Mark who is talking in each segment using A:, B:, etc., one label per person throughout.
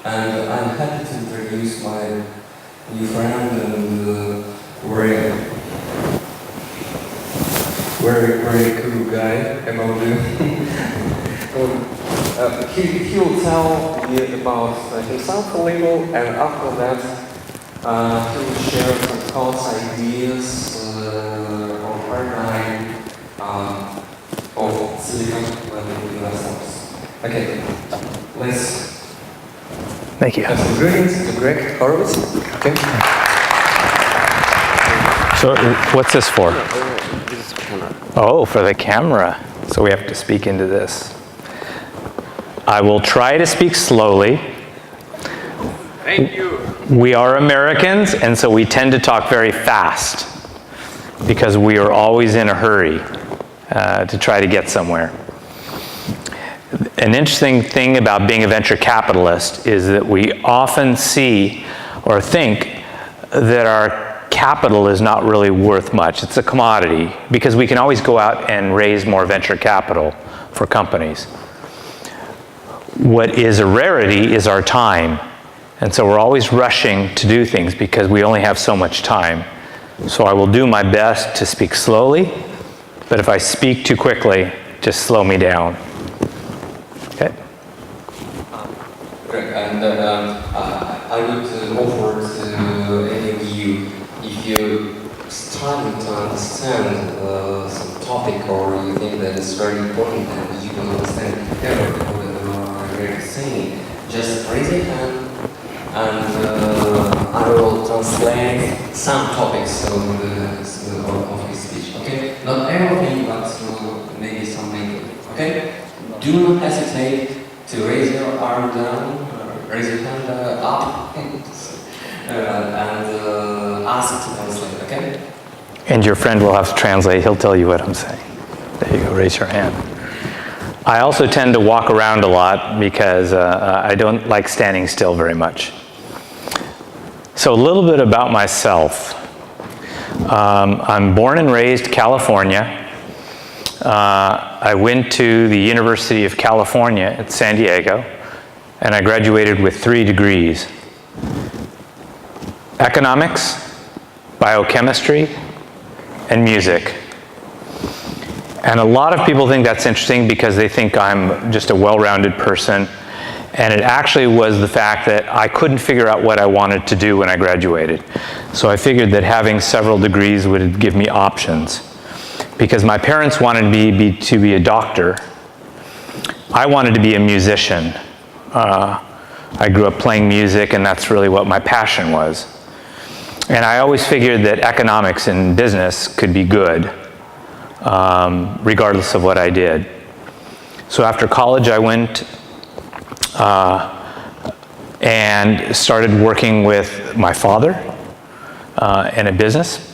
A: And I'm happy to introduce my new friend and very cool guy about you. He will tell you about himself a little, and after that he will share some thoughts, ideas, or paradigm of Silicon Valley investors. Okay, let's.
B: Thank you.
A: Greetings to Greg Horowitz. Okay.
B: So, what's this for? Oh, for the camera. So we have to speak into this. I will try to speak slowly.
A: Thank you.
B: We are Americans, and so we tend to talk very fast because we are always in a hurry to try to get somewhere. An interesting thing about being a venture capitalist is that we often see or think that our capital is not really worth much. It's a commodity because we can always go out and raise more venture capital for companies. What is a rarity is our time. And so we're always rushing to do things because we only have so much time. So I will do my best to speak slowly, but if I speak too quickly, just slow me down. Okay.
A: Great, and I would offer to any of you, if you're starting to understand some topic or you think that it's very important and you don't understand everything what we're saying, just raise your hand and I will translate some topics of his speech. Okay? Not everything, but maybe some main. Okay? Do not hesitate to raise your arm down, raise your hand up, and ask to translate, okay?
B: And your friend will have to translate. He'll tell you what I'm saying. There you go, raise your hand. I also tend to walk around a lot because I don't like standing still very much. So a little bit about myself. I'm born and raised California. I went to the University of California at San Diego, and I graduated with 3 degrees. Economics, biochemistry, and music. And a lot of people think that's interesting because they think I'm just a well-rounded person, and it actually was the fact that I couldn't figure out what I wanted to do when I graduated. So I figured that having several degrees would give me options. Because my parents wanted me to be a doctor. I wanted to be a musician. I grew up playing music, and that's really what my passion was. And I always figured that economics and business could be good, regardless of what I did. So after college, I went and started working with my father in a business.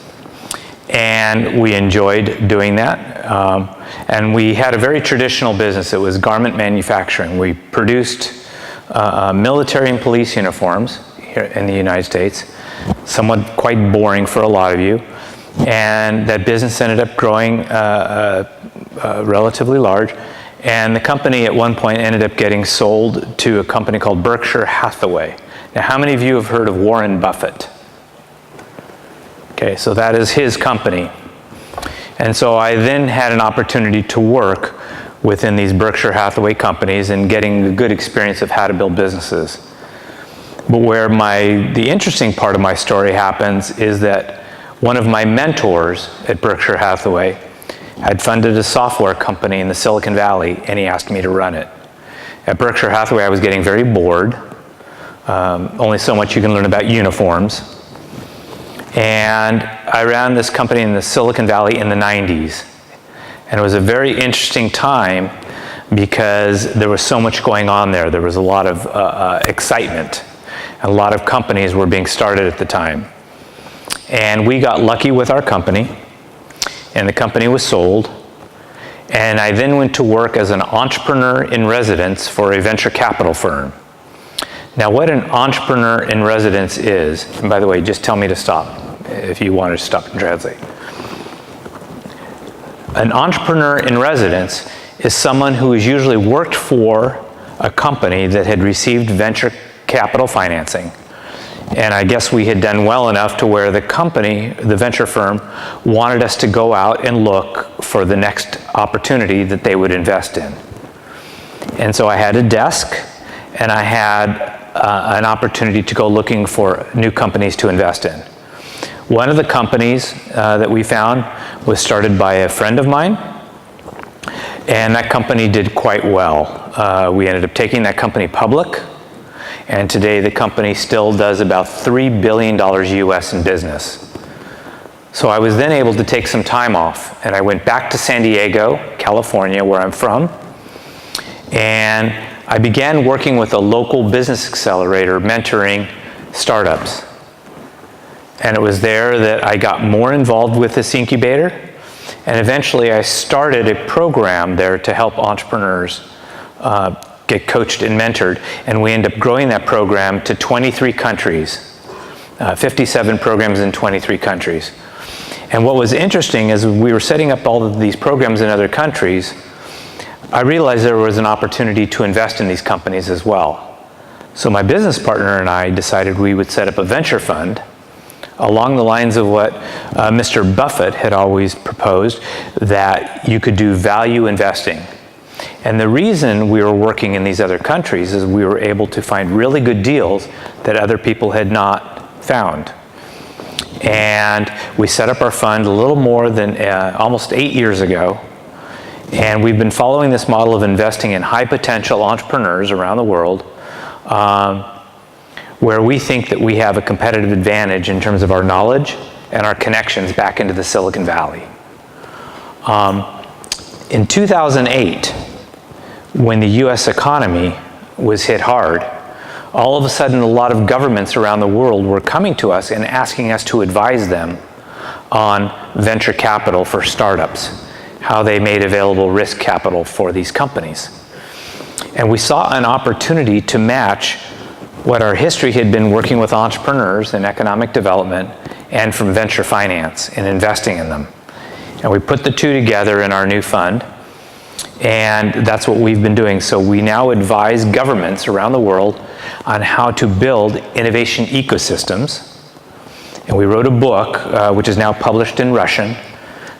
B: And we enjoyed doing that. And we had a very traditional business. It was garment manufacturing. We produced military and police uniforms here in the United States, somewhat quite boring for a lot of you. And that business ended up growing relatively large. And the company at one point ended up getting sold to a company called Berkshire Hathaway. Now, how many of you have heard of Warren Buffett? Okay, so that is his company. And so I then had an opportunity to work within these Berkshire Hathaway companies and getting the good experience of how to build businesses. But where the interesting part of my story happens is that one of my mentors at Berkshire Hathaway had funded a software company in the Silicon Valley, and he asked me to run it. At Berkshire Hathaway, I was getting very bored. Only so much you can learn about uniforms. And I ran this company in the Silicon Valley in the 90s. And it was a very interesting time because there was so much going on there. There was a lot of excitement. And a lot of companies were being started at the time. And we got lucky with our company, and the company was sold. And I then went to work as an entrepreneur in residence for a venture capital firm. Now, what an entrepreneur in residence is, and by the way, just tell me to stop if you want to stop and translate. An entrepreneur in residence is someone who has usually worked for a company that had received venture capital financing. And I guess we had done well enough to where the company, the venture firm, wanted us to go out and look for the next opportunity that they would invest in. And so I had a desk, and I had an opportunity to go looking for new companies to invest in. One of the companies that we found was started by a friend of mine, and that company did quite well. We ended up taking that company public, and today the company still does about $3 billion US in business. So I was then able to take some time off, and I went back to San Diego, California, where I'm from, and I began working with a local business accelerator mentoring startups. And it was there that I got more involved with this incubator, and eventually I started a program there to help entrepreneurs get coached and mentored, and we ended up growing that program to 23 countries, 57 programs in 23 countries. And what was interesting is we were setting up all of these programs in other countries, I realized there was an opportunity to invest in these companies as well. So my business partner and I decided we would set up a venture fund along the lines of what Mr. Buffett had always proposed, that you could do value investing. And the reason we were working in these other countries is we were able to find really good deals that other people had not found. And we set up our fund a little more than almost 8 years ago. And we've been following this model of investing in high potential entrepreneurs around the world, where we think that we have a competitive advantage in terms of our knowledge and our connections back into the Silicon Valley. In 2008, when the US economy was hit hard, all of a sudden a lot of governments around the world were coming to us and asking us to advise them on venture capital for startups, how they made available risk capital for these companies. And we saw an opportunity to match what our history had been working with entrepreneurs in economic development and from venture finance and investing in them. And we put the two together in our new fund, and that's what we've been doing. So we now advise governments around the world on how to build innovation ecosystems. And we wrote a book, which is now published in Russian,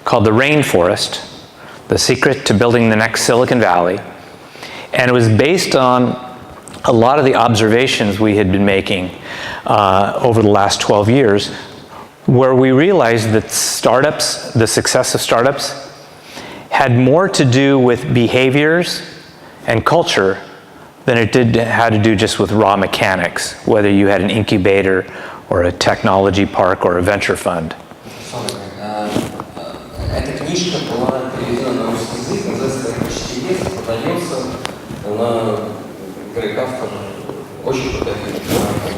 B: called The Rainforest: The Secret to Building the Next Silicon Valley. And it was based on a lot of the observations we had been making over the last 12 years, where we realized that startups, the success of startups, had more to do with behaviors and culture than it had to do just with raw mechanics, whether you had an incubator or a technology park or a venture fund.
A: Эта книжка была переведена на русский язык, называется «Почти лес», продается, она, Грег автор, очень крутая книга,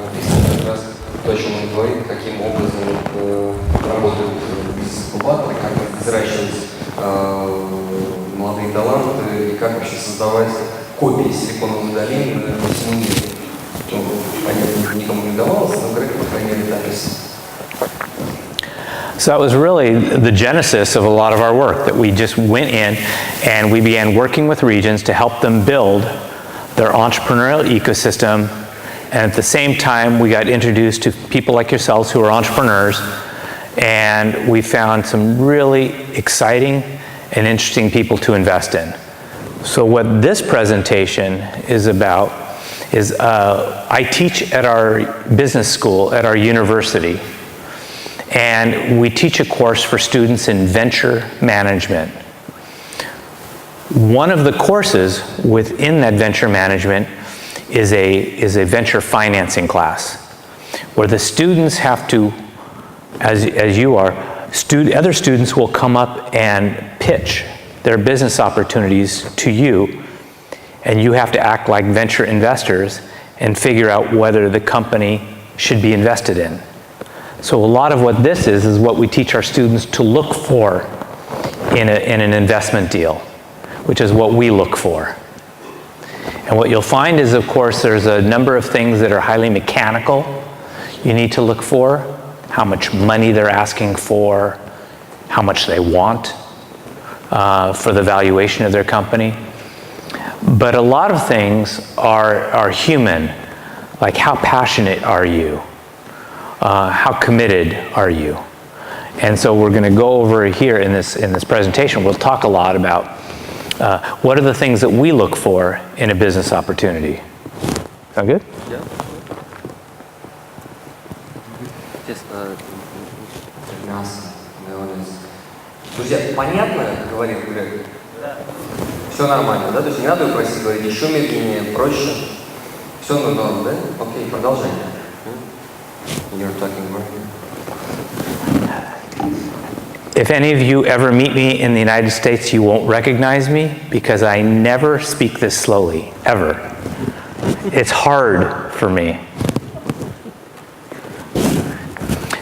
A: написана как раз то, о чем он говорит, каким образом работают бизнес-инкубаторы, как взращивать молодые таланты и как вообще создавать копии силиконовой долины по всему миру. Понятно, никому не давалось, но Грег, по крайней мере, написано.
B: So that was really the genesis of a lot of our work, that we just went in and we began working with regions to help them build their entrepreneurial ecosystem, and at the same time we got introduced to people like yourselves who are entrepreneurs, and we found some really exciting and interesting people to invest in. So what this presentation is about is I teach at our business school at our university, and we teach a course for students in venture management. One of the courses within that venture management is a venture financing class, where the students have to, as you are, other students will come up and pitch their business opportunities to you, and you have to act like venture investors and figure out whether the company should be invested in. So a lot of what this is what we teach our students to look for in an investment deal, which is what we look for. And what you'll find is, of course, there's a number of things that are highly mechanical you need to look for: how much money they're asking for, how much they want for the valuation of their company. But a lot of things are human, Like, how passionate are you? How committed are you? And so we're going to go over here in this presentation. We'll talk a lot about what are the things that we look for in a business opportunity. Sound good?
A: Yeah. Just Друзья, понятно, говорит Грег? Да. Все нормально, да? То есть не надо просить говорить еще медленнее, проще. Все норм, да? Окей, продолжай. You're talking more.
B: If any of you ever meet me in the United States, you won't recognize me because I never speak this slowly, ever. It's hard for me.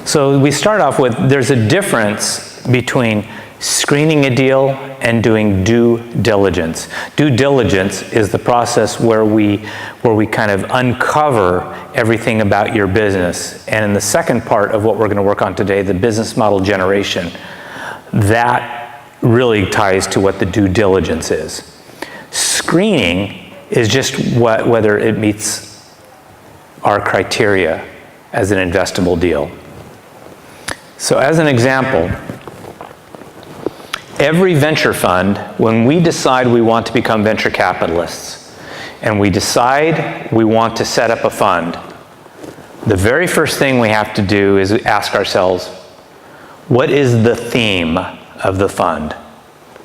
B: So we start off with, there's a difference between screening a deal and doing due diligence. Due diligence is the process where we kind of uncover everything about your business. And in the second part of what we're going to work on today, the business model generation, that really ties to what the due diligence is. Screening is just whether it meets our criteria as an investable deal. So as an example, every venture fund, when we decide we want to become venture capitalists and we decide we want to set up a fund, the very first thing we have to do is ask ourselves, what is the theme of the fund?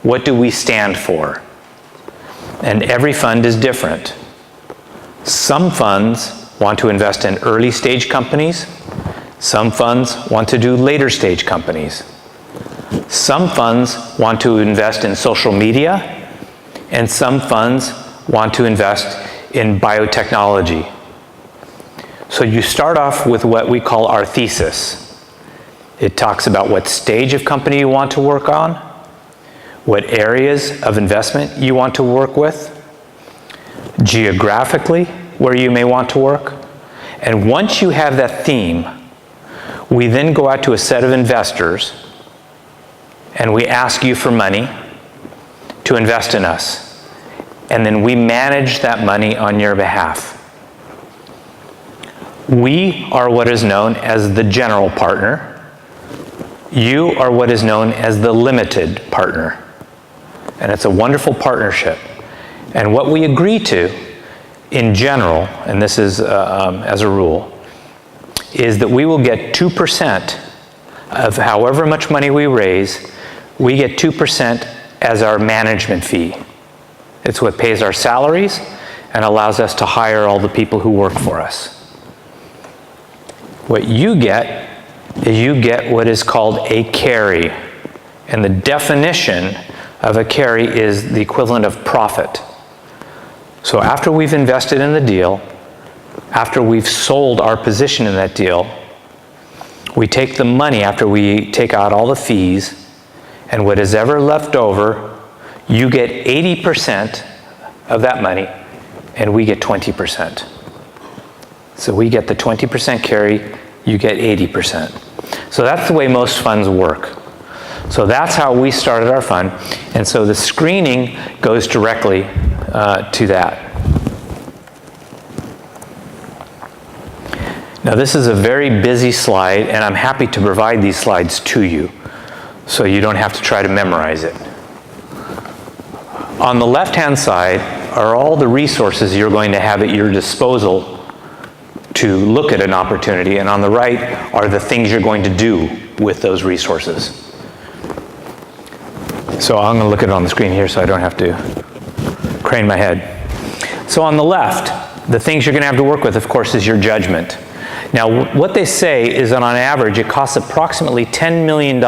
B: What do we stand for? And every fund is different. Some funds want to invest in early stage companies. Some funds want to do later stage companies. Some funds want to invest in social media, and some funds want to invest in biotechnology. So you start off with what we call our thesis. It talks about what stage of company you want to work on, what areas of investment you want to work with, geographically where you may want to work. And once you have that theme, we then go out to a set of investors and we ask you for money to invest in us. And then we manage that money on your behalf. We are what is known as the general partner. You are what is known as the limited partner. And it's a wonderful partnership. And what we agree to, in general, and this is as a rule, is that we will get 2% of however much money we raise, we get 2% as our management fee. It's what pays our salaries and allows us to hire all the people who work for us. What you get is you get what is called a carry. And the definition of a carry is the equivalent of profit. So after we've invested in the deal, after we've sold our position in that deal, we take the money after we take out all the fees, and what is ever left over, you get 80% of that money, and we get 20%. So we get the 20% carry, you get 80%. So that's the way most funds work. So that's how we started our fund, and so the screening goes directly to that. Now this is a very busy slide, and I'm happy to provide these slides to you, so you don't have to try to memorize it. On the left-hand side are all the resources you're going to have at your disposal to look at an opportunity, and on the right are the things you're going to do with those resources. So I'm going to look at it on the screen here so I don't have to crane my head. So on the left, the things you're going to have to work with, of course, is your judgment. Now, what they say is that on average, it costs approximately $10 million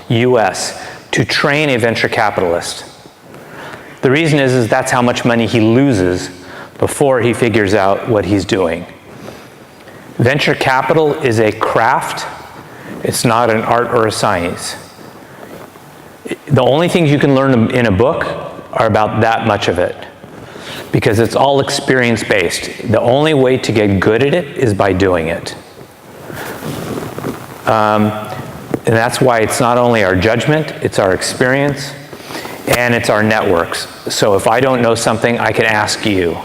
B: US to train a venture capitalist. The reason is that's how much money he loses before he figures out what he's doing. Venture capital is a craft. It's not an art or a science. The only things you can learn in a book are about that much of it, because it's all experience-based. The only way to get good at it is by doing it. And that's why it's not only our judgment, it's our experience, and it's our networks. So if I don't know something, I can ask you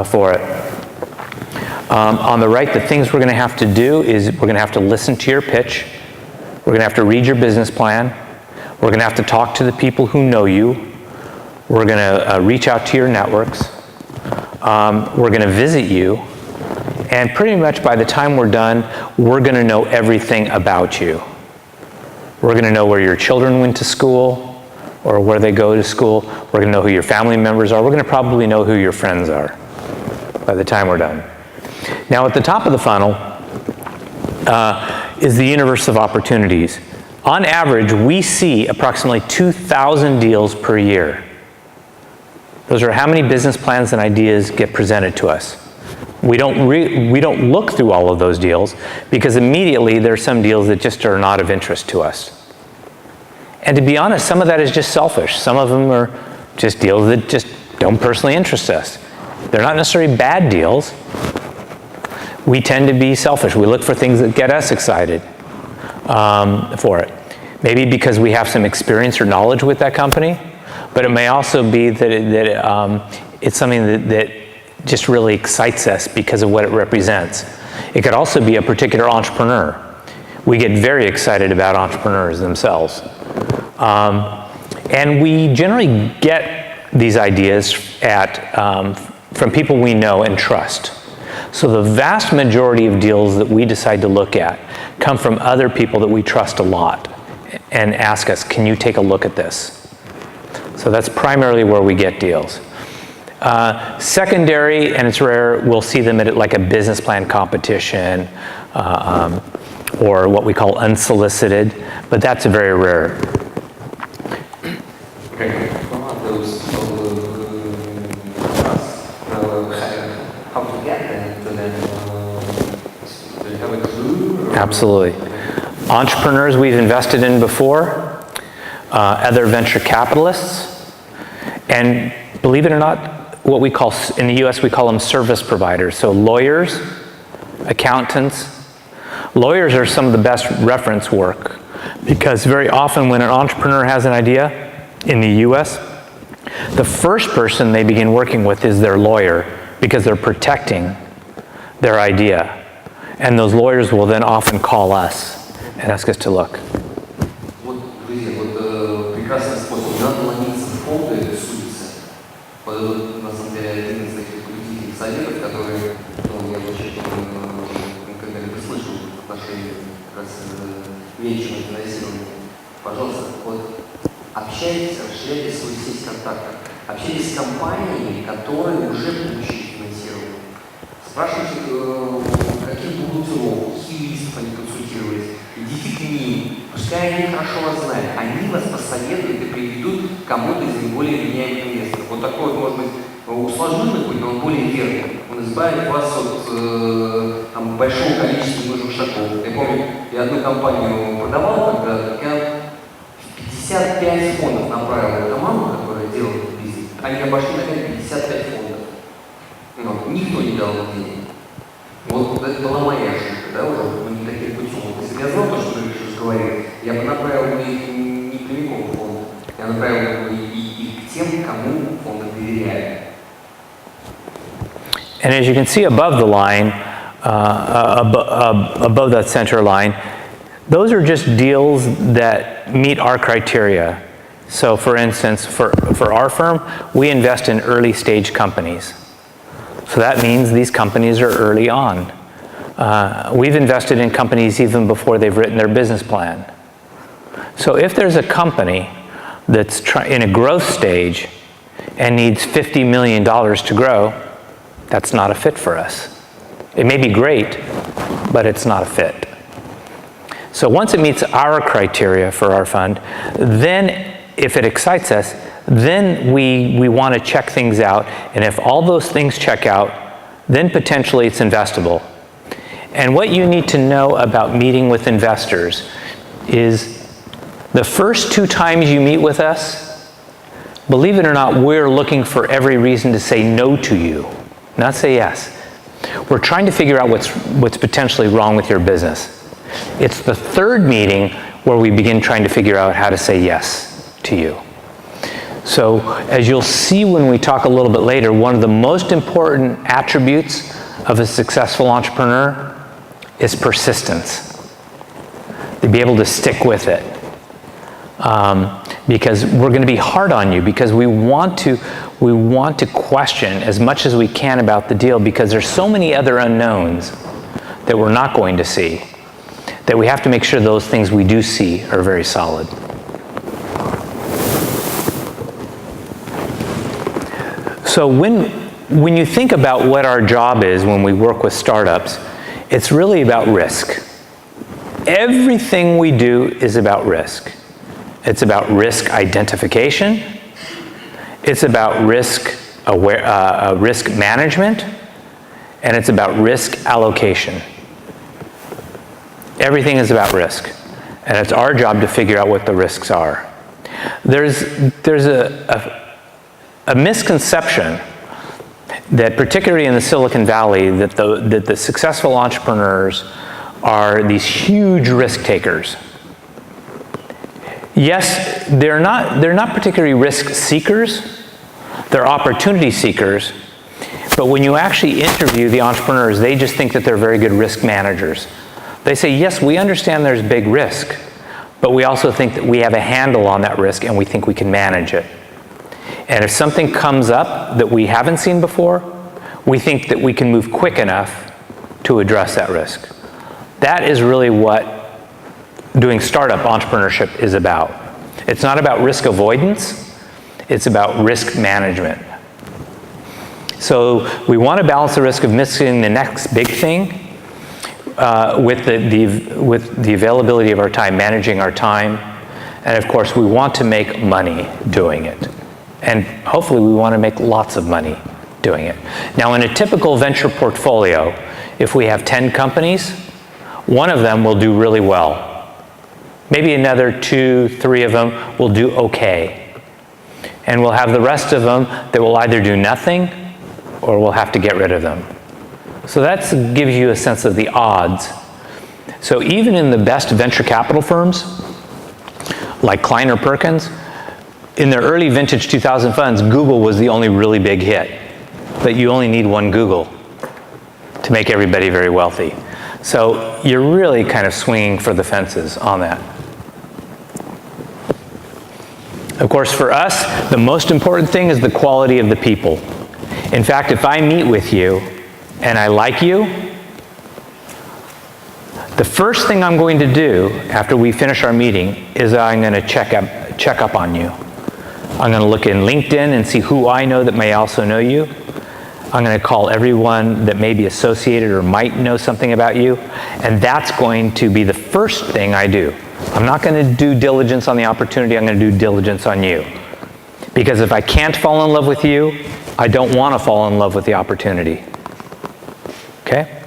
B: for it. On the right, the things we're going to have to do is we're going to have to listen to your pitch. We're going to have to read your business plan. We're going to have to talk to the people who know you. We're going to reach out to your networks. We're going to visit you. And pretty much by the time we're done, we're going to know everything about you. We're going to know where your children went to school or where they go to school. We're going to know who your family members are. We're going to probably know who your friends are by the time we're done. Now, at the top of the funnel is the universe of opportunities. On average, we see approximately 2,000 deals per year. Those are how many business plans and ideas get presented to us. We don't look through all of those deals because immediately there are some deals that just are not of interest to us. And to be honest, some of that is just selfish. Some of them are just deals that just don't personally interest us. They're not necessarily bad deals. We tend to be selfish. We look for things that get us excited for it. Maybe because we have some experience or knowledge with that company, but it may also be that it's something that just really excites us because of what it represents. It could also be a particular entrepreneur. We get very excited about entrepreneurs themselves. And we generally get these ideas from people we know and trust. So the vast majority of deals that we decide to look at come from other people that we trust a lot and ask us, can you take a look at this? So that's primarily where we get deals. Secondary, and it's rare, we'll see them at like a business plan competition or what we call unsolicited, but that's very rare.
A: Okay. How to get them to them? Do you have a clue?
B: Absolutely. Entrepreneurs we've invested in before, other venture capitalists, and believe it or not, what we call, in the US, we call them service providers. So lawyers, accountants. Lawyers are some of the best reference work because very often when an entrepreneur has an idea in the US, the first person they begin working with is their lawyer because they're protecting their idea. And those lawyers will then often call us and ask us to look.
A: Прекрасный способ. Надо ломиться в фонды и судиться. Вот на самом деле один из таких победительных советов, которые я очень когда-либо слышал в отношении как раз меньшего финансирования. Пожалуйста, вот общайтесь, расширяйте свою сеть контактов. Общайтесь с компаниями, которые уже получили финансирование. Спрашивайте, каких бухгалтеров, юристов они консультировались. Идите к ним. Пускай они хорошо вас знают. Они вас посоветуют и приведут к кому-то из наиболее влияемых инвесторов. Вот такой, может быть, усложненный путь, но он более верный. Он избавит вас от большого количества нужных шагов. Я помню, я одну компанию продавал, когда я 55 фондов направил команду, которая делала бизнес. Они обошли на 55 фондов. Но никто не дал денег. Вот это была моя ошибка, да, уже не таким путем. Если бы я знал то, что ты сейчас говорил, я бы направил их не прямиком в фонд, я направил бы их к тем, кому фонды доверяют.
B: And as you can see above the line, above that center line, those are just deals that meet our criteria. So for instance, for our firm, we invest in early stage companies. So that means these companies are early on. We've invested in companies even before they've written their business plan. So if there's a company that's in a growth stage and needs $50 million to grow, that's not a fit for us. It may be great, but it's not a fit. So once it meets our criteria for our fund, then if it excites us, then we want to check things out. And if all those things check out, then potentially it's investable. And what you need to know about meeting with investors is the first 2 times you meet with us, believe it or not, we're looking for every reason to say no to you, not say yes. We're trying to figure out what's potentially wrong with your business. It's the 3rd meeting where we begin trying to figure out how to say yes to you. So as you'll see when we talk a little bit later, one of the most important attributes of a successful entrepreneur is persistence. To be able to stick with it. Because we're going to be hard on you, because we want to question as much as we can about the deal, because there's so many other unknowns that we're not going to see, that we have to make sure those things we do see are very solid. So when you think about what our job is when we work with startups, it's really about risk. Everything we do is about risk. It's about risk identification. It's about risk management, and it's about risk allocation. Everything is about risk, and it's our job to figure out what the risks are. There's a misconception that, particularly in the Silicon Valley, that the successful entrepreneurs are these huge risk takers. Yes, they're not particularly risk seekers. They're opportunity seekers. But when you actually interview the entrepreneurs, they just think that they're very good risk managers. They say, yes, we understand there's big risk, but we also think that we have a handle on that risk and we think we can manage it. And if something comes up that we haven't seen before, we think that we can move quick enough to address that risk. That is really what doing startup entrepreneurship is about. It's not about risk avoidance, it's about risk management. So we want to balance the risk of missing the next big thing with the availability of our time, managing our time, and of course we want to make money doing it. And hopefully we want to make lots of money doing it. Now in a typical venture portfolio, if we have 10 companies, one of them will do really well. Maybe another 2, 3 of them will do okay. And we'll have the rest of them that will either do nothing or we'll have to get rid of them. So that gives you a sense of the odds. So even in the best venture capital firms, like Kleiner Perkins, in their early vintage 2000 funds, Google was the only really big hit. But you only need one Google to make everybody very wealthy. So you're really kind of swinging for the fences on that. Of course, for us, the most important thing is the quality of the people. In fact, if I meet with you and I like you, the first thing I'm going to do after we finish our meeting is I'm going to check up on you. I'm going to look in LinkedIn and see who I know that may also know you. I'm going to call everyone that may be associated or might know something about you, and that's going to be the first thing I do. I'm not going to do diligence on the opportunity, I'm going to do diligence on you. Because if I can't fall in love with you, I don't want to fall in love with the opportunity. Okay?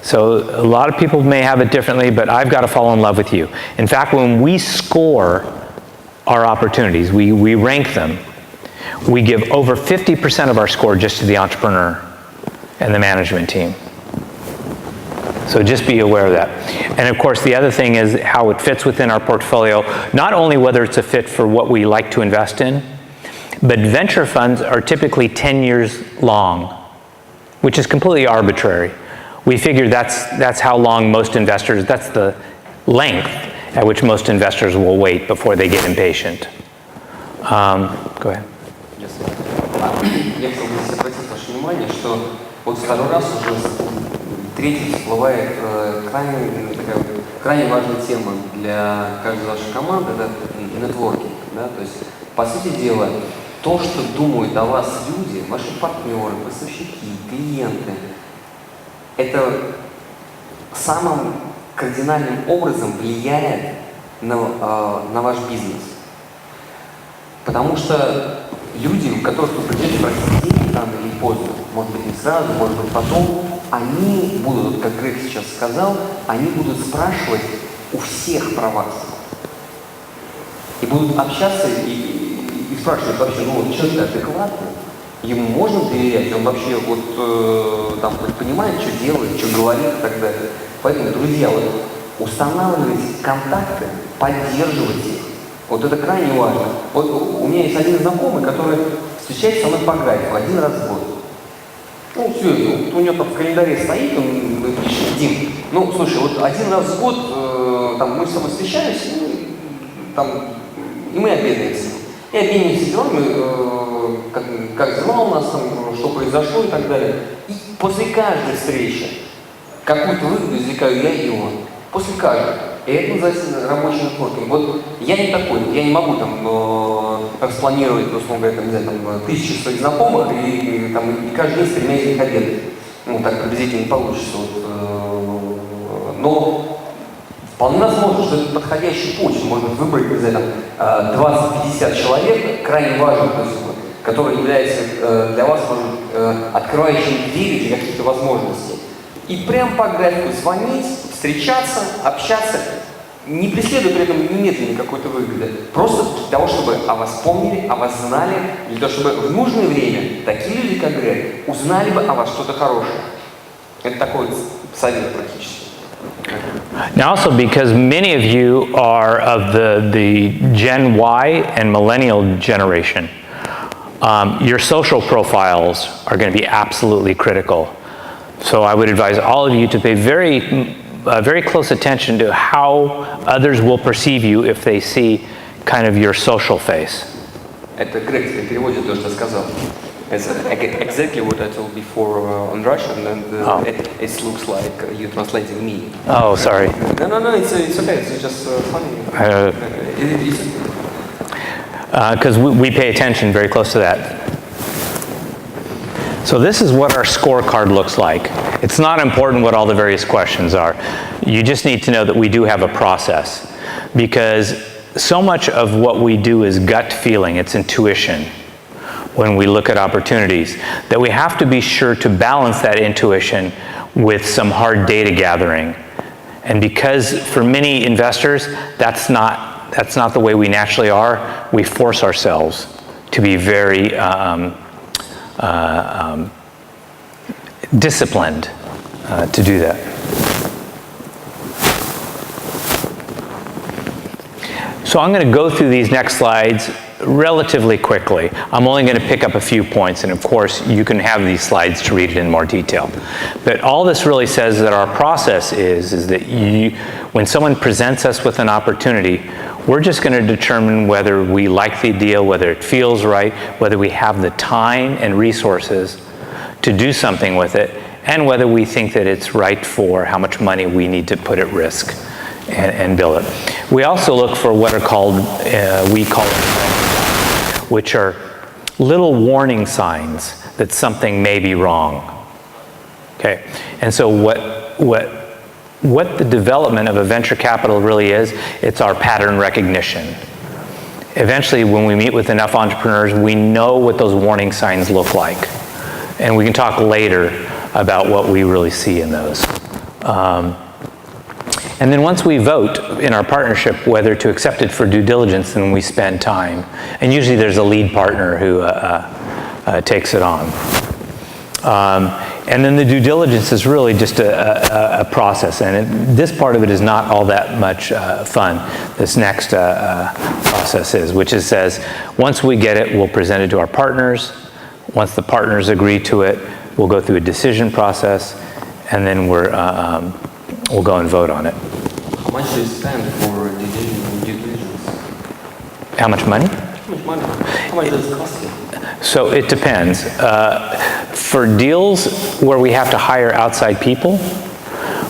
B: So a lot of people may have it differently, but I've got to fall in love with you. In fact, when we score our opportunities, we rank them, we give over 50% of our score just to the entrepreneur and the management team. So just be aware of that. And of course, the other thing is how it fits within our portfolio, not only whether it's a fit for what we like to invest in, but venture funds are typically 10 years long, which is completely arbitrary. We figure that's how long most investors, that's the length at which most investors will wait before they get impatient. Go ahead.
A: Я хотел бы обратить ваше внимание, что вот второй раз уже третий всплывает крайне важная тема для каждой вашей команды, это нетворкинг. Да? То есть, по сути дела, то, что думают о вас люди, ваши партнеры, поставщики, клиенты, это самым кардинальным образом влияет на ваш бизнес. Потому что люди, у которых вы придете просить деньги рано или поздно, может быть не сразу, может быть потом, они будут, как Грег сейчас сказал, они будут спрашивать у всех про вас. И будут общаться и спрашивать вообще, ну вот человек адекватный, ему можно доверять, он вообще вот там понимает, что делает, что говорит и так далее. Поэтому, друзья, вот устанавливайте контакты, поддерживайте их. Вот это крайне важно. Вот у меня есть один знакомый, который встречается со мной по графику 1 раз в год.
C: Ну, все, у него там в календаре стоит, он пишет: Дим, ну, слушай, вот один раз в год там, мы с тобой встречаемся, и мы обедаемся. И обмениваемся делами, как дела у нас, там, что произошло и так далее. И после каждой встречи какую-то выгоду извлекаю я и он. После каждой. И это называется рабочий нетворкинг. Вот я не такой, я не могу там распланировать, условно говоря, там, не знаю, там, 1000 своих знакомых и каждый день с 3 из них обедать. Ну, так приблизительно не получится. Вот, но вполне возможно, что это подходящий путь. Можно выбрать, не знаю, там, 20-50 человек, крайне важных, то есть, которые являются для вас, может, открывающими двери для каких-то возможностей. И прям по графику звонить, встречаться, общаться, не преследуя при этом немедленно какой-то выгоды. Просто для того, чтобы о вас помнили, о вас знали, для того, чтобы в нужное время такие люди, как Грег, узнали бы о вас что-то хорошее. Это такой совет практически.
B: Now also because many of you are of the Gen Y and millennial generation, your social profiles are going to be absolutely critical. So I would advise all of you to pay very close attention to how others will perceive you if they see kind of your social face.
C: Это Грег переводит то, что сказал. It's exactly what I told before on Russian, and it looks like you translating me.
B: Oh, sorry.
C: No, it's okay. It's just funny.
B: Because we pay attention very close to that. So this is what our scorecard looks like. It's not important what all the various questions are. You just need to know that we do have a process, because so much of what we do is gut feeling, it's intuition when we look at opportunities, that we have to be sure to balance that intuition with some hard data gathering. And because for many investors, that's not the way we naturally are, we force ourselves to be very disciplined to do that. So I'm going to go through these next slides relatively quickly. I'm only going to pick up a few points, and of course you can have these slides to read it in more detail. But all this really says that our process is that when someone presents us with an opportunity, we're just going to determine whether we like the deal, whether it feels right, whether we have the time and resources to do something with it, and whether we think that it's right for how much money we need to put at risk and build it. We also look for what are called, we call it, which are little warning signs that something may be wrong. Okay, and so what the development of a venture capital really is, it's our pattern recognition. Eventually, when we meet with enough entrepreneurs, we know what those warning signs look like. And we can talk later about what we really see in those. And then once we vote in our partnership whether to accept it for due diligence, then we spend time. And usually there's a lead partner who takes it on. And then the due diligence is really just a process. And this part of it is not all that much fun. This next process is, which is says, once we get it, we'll present it to our partners. Once the partners agree to it, we'll go through a decision process, and then we'll go and vote on it.
C: How much do you spend for due diligence?
B: How much money?
C: How much money? How much does it cost you?
B: So it depends. For deals where we have to hire outside people,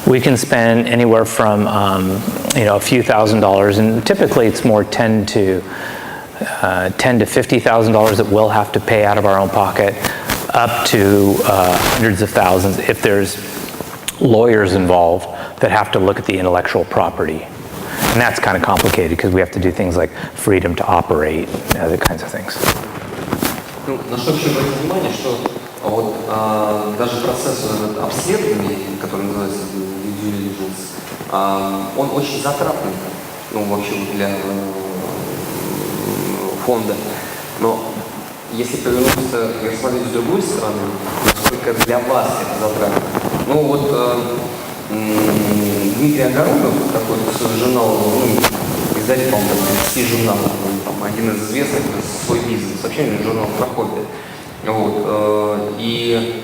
B: we can spend anywhere from a few $1,000s, and typically it's more $10,000 to $50,000 that we'll have to pay out of our own pocket, up to hundreds of thousands if there's lawyers involved that have to look at the intellectual property. And that's kind of complicated because we have to do things like freedom to operate and other kinds of things.
C: Ну, на что еще обратить внимание, что вот, даже процесс обследования, который называется due diligence, он очень затратный, ну, вообще для фонда. Но если повернуться и рассмотреть с другой стороны, насколько для вас это затратно. Ну вот Дмитрий Огородов, такой журнал, издатель, по-моему, 10 журналов, там, один из известных, свой бизнес, вообще журнал проходит. Вот, и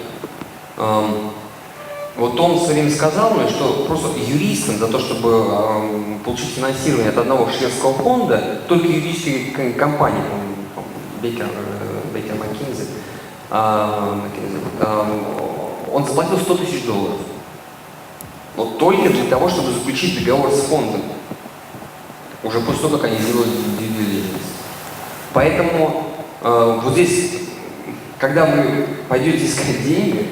C: Вот он все время сказал мне, что просто юристам за то, чтобы получить финансирование от одного шведского фонда, только юридические компании, Бейкер Маккензи, он заплатил $100 тысяч. Вот только для того, чтобы заключить договор с фондом. Уже после того, как они сделали due diligence. Поэтому вот здесь, когда вы пойдете искать деньги,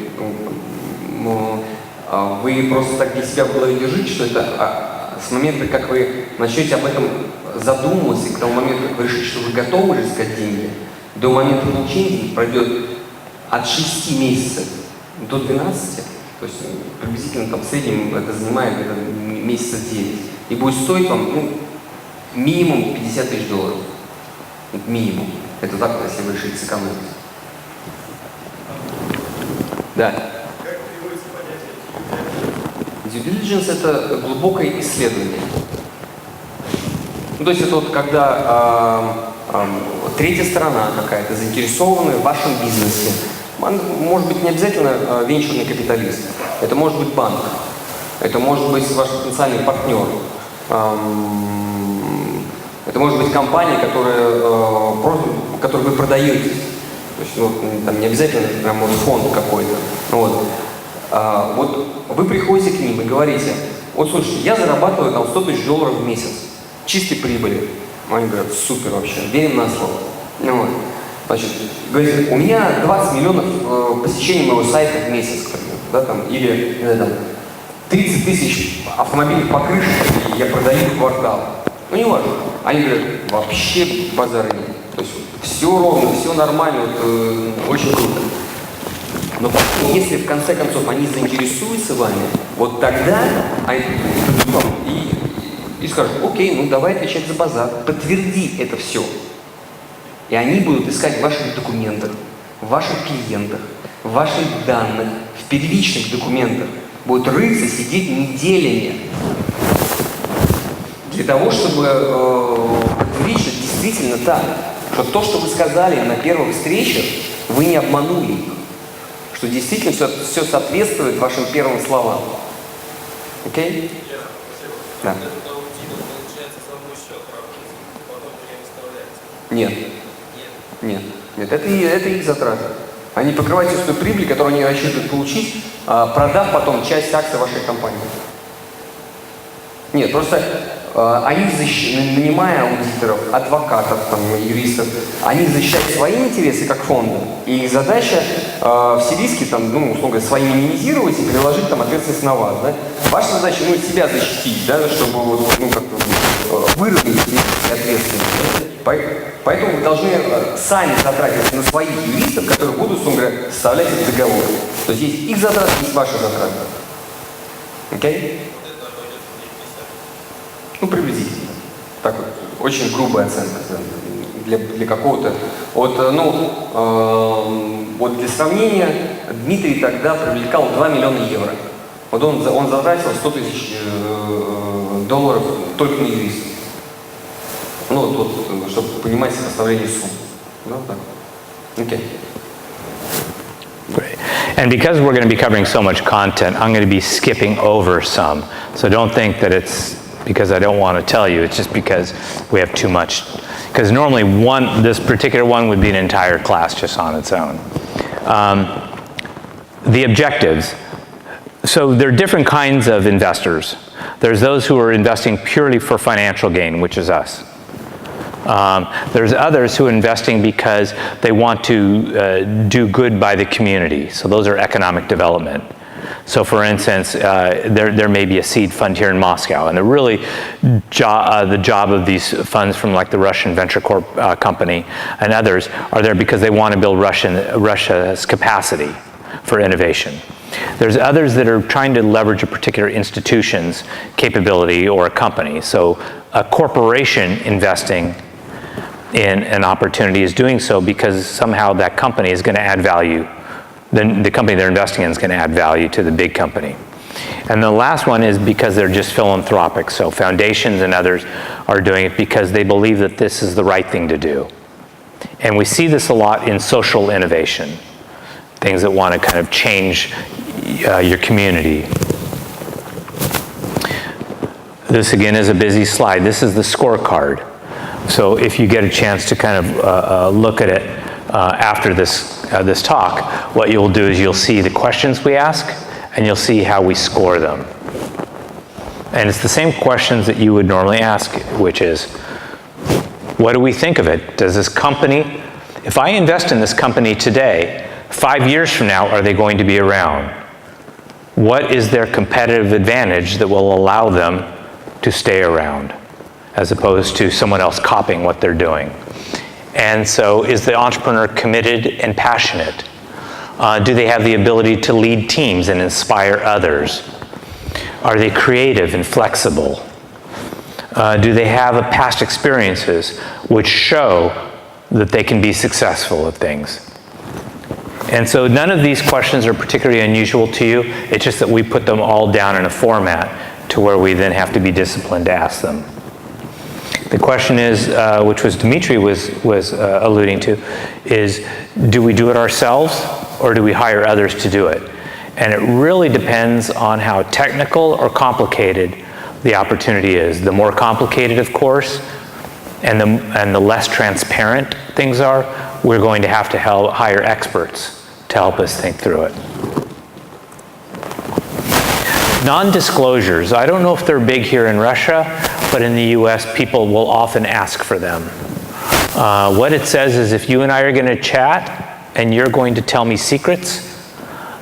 C: вы просто так для себя в голове держите, что это с момента, как вы начнете об этом задумываться, и к тому моменту, как вы решите, что вы готовы уже искать деньги, до момента получения денег пройдет от 6 месяцев до 12, то есть приблизительно там в среднем это занимает месяца 9, и будет стоить вам минимум $50 тысяч. Минимум. Это так, если вы решите сэкономить. Да. Due diligence – это глубокое исследование. Ну, то есть это вот когда третья сторона какая-то заинтересованная в вашем бизнесе. Может быть, не обязательно венчурный капиталист. Это может быть банк. Это может быть ваш потенциальный партнер. Это может быть компания, которую вы продаете. То есть, там не обязательно прям вот фонд какой-то. Вот. Вот вы приходите к ним и говорите: вот слушайте, я зарабатываю там $100 тысяч в месяц, чистой прибыли. Они говорят: супер вообще, верим на слово. Вот. Значит, говорите: у меня 20 миллионов посещений моего сайта в месяц, да, там, или там, 30 тысяч автомобильных покрышек я продаю в квартал. Ну не важно. Они говорят: вообще базара нет. То есть все ровно, все нормально, вот, очень круто. Но если в конце концов они заинтересуются вами, вот тогда они и скажут: окей, ну давай отвечать за базар, подтверди это все. И они будут искать в ваших документах, в ваших клиентах, в ваших данных, в первичных документах. Будут рыться, сидеть неделями. Для того, чтобы подтвердить, что действительно так. Что то, что вы сказали на первых встречах, вы не обманули их. Что действительно все соответствует вашим первым словам. Окей? Да. Нет. Нет. Нет. Это их затраты. Они покрывают всю прибыль, которую они рассчитывают получить, продав потом часть акций вашей компании. Нет, просто они, нанимая аудиторов, адвокатов, там, юристов, они защищают свои интересы как фонды, и их задача все риски, там, ну, условно, свои минимизировать и переложить там ответственность на вас. Да? Ваша задача, себя защитить, да, чтобы как-то выровнять ответственность. Поэтому вы должны сами затратиться на своих юристов, которые будут, условно говоря, составлять этот договор. То есть есть их затраты, есть ваши затраты. Окей? Ну, приблизительно. Так вот, очень грубая оценка для какого-то. Вот, вот для сравнения, Дмитрий тогда привлекал 2 миллиона евро. Вот он затратил $100 тысяч только на юристов. Ну, вот, чтобы понимать сопоставление сумм. Да, так. Okay.
B: Great. And because we're going to be covering so much content, I'm going to be skipping over some. So don't think that it's because I don't want to tell you, it's just because we have too much. Because normally this particular one would be an entire class just on its own. The objectives. So there are different kinds of investors. There's those who are investing purely for financial gain, which is us. There's others who are investing because they want to do good by the community. So those are economic development. So for instance, there may be a seed fund here in Moscow, and the job of these funds from like the Russian Venture Corp company and others are there because they want to build Russia's capacity for innovation. There's others that are trying to leverage a particular institution's capability or a company. So a corporation investing in an opportunity is doing so because somehow that company is going to add value. Then the company they're investing in is going to add value to the big company. And the last one is because they're just philanthropic. So foundations and others are doing it because they believe that this is the right thing to do. And we see this a lot in social innovation. Things that want to kind of change your community. This again is a busy slide. This is the scorecard. So if you get a chance to kind of look at it after this talk, what you'll do is you'll see the questions we ask and you'll see how we score them. And it's the same questions that you would normally ask, which is, what do we think of it? Does this company, if I invest in this company today, 5 years from now, are they going to be around? What is their competitive advantage that will allow them to stay around, as opposed to someone else copying what they're doing? And so is the entrepreneur committed and passionate? Do they have the ability to lead teams and inspire others? Are they creative and flexible? Do they have a past experiences which show that they can be successful at things? And so none of these questions are particularly unusual to you. It's just that we put them all down in a format to where we then have to be disciplined to ask them. The question is, which was Dmitria was alluding to, is do we do it ourselves or do we hire others to do it? And it really depends on how technical or complicated the opportunity is. The more complicated, of course, and the less transparent things are, we're going to have to hire experts to help us think through it. Non-disclosures. I don't know if they're big here in Russia, but in the US, people will often ask for them. What it says is if you and I are going to chat and you're going to tell me secrets,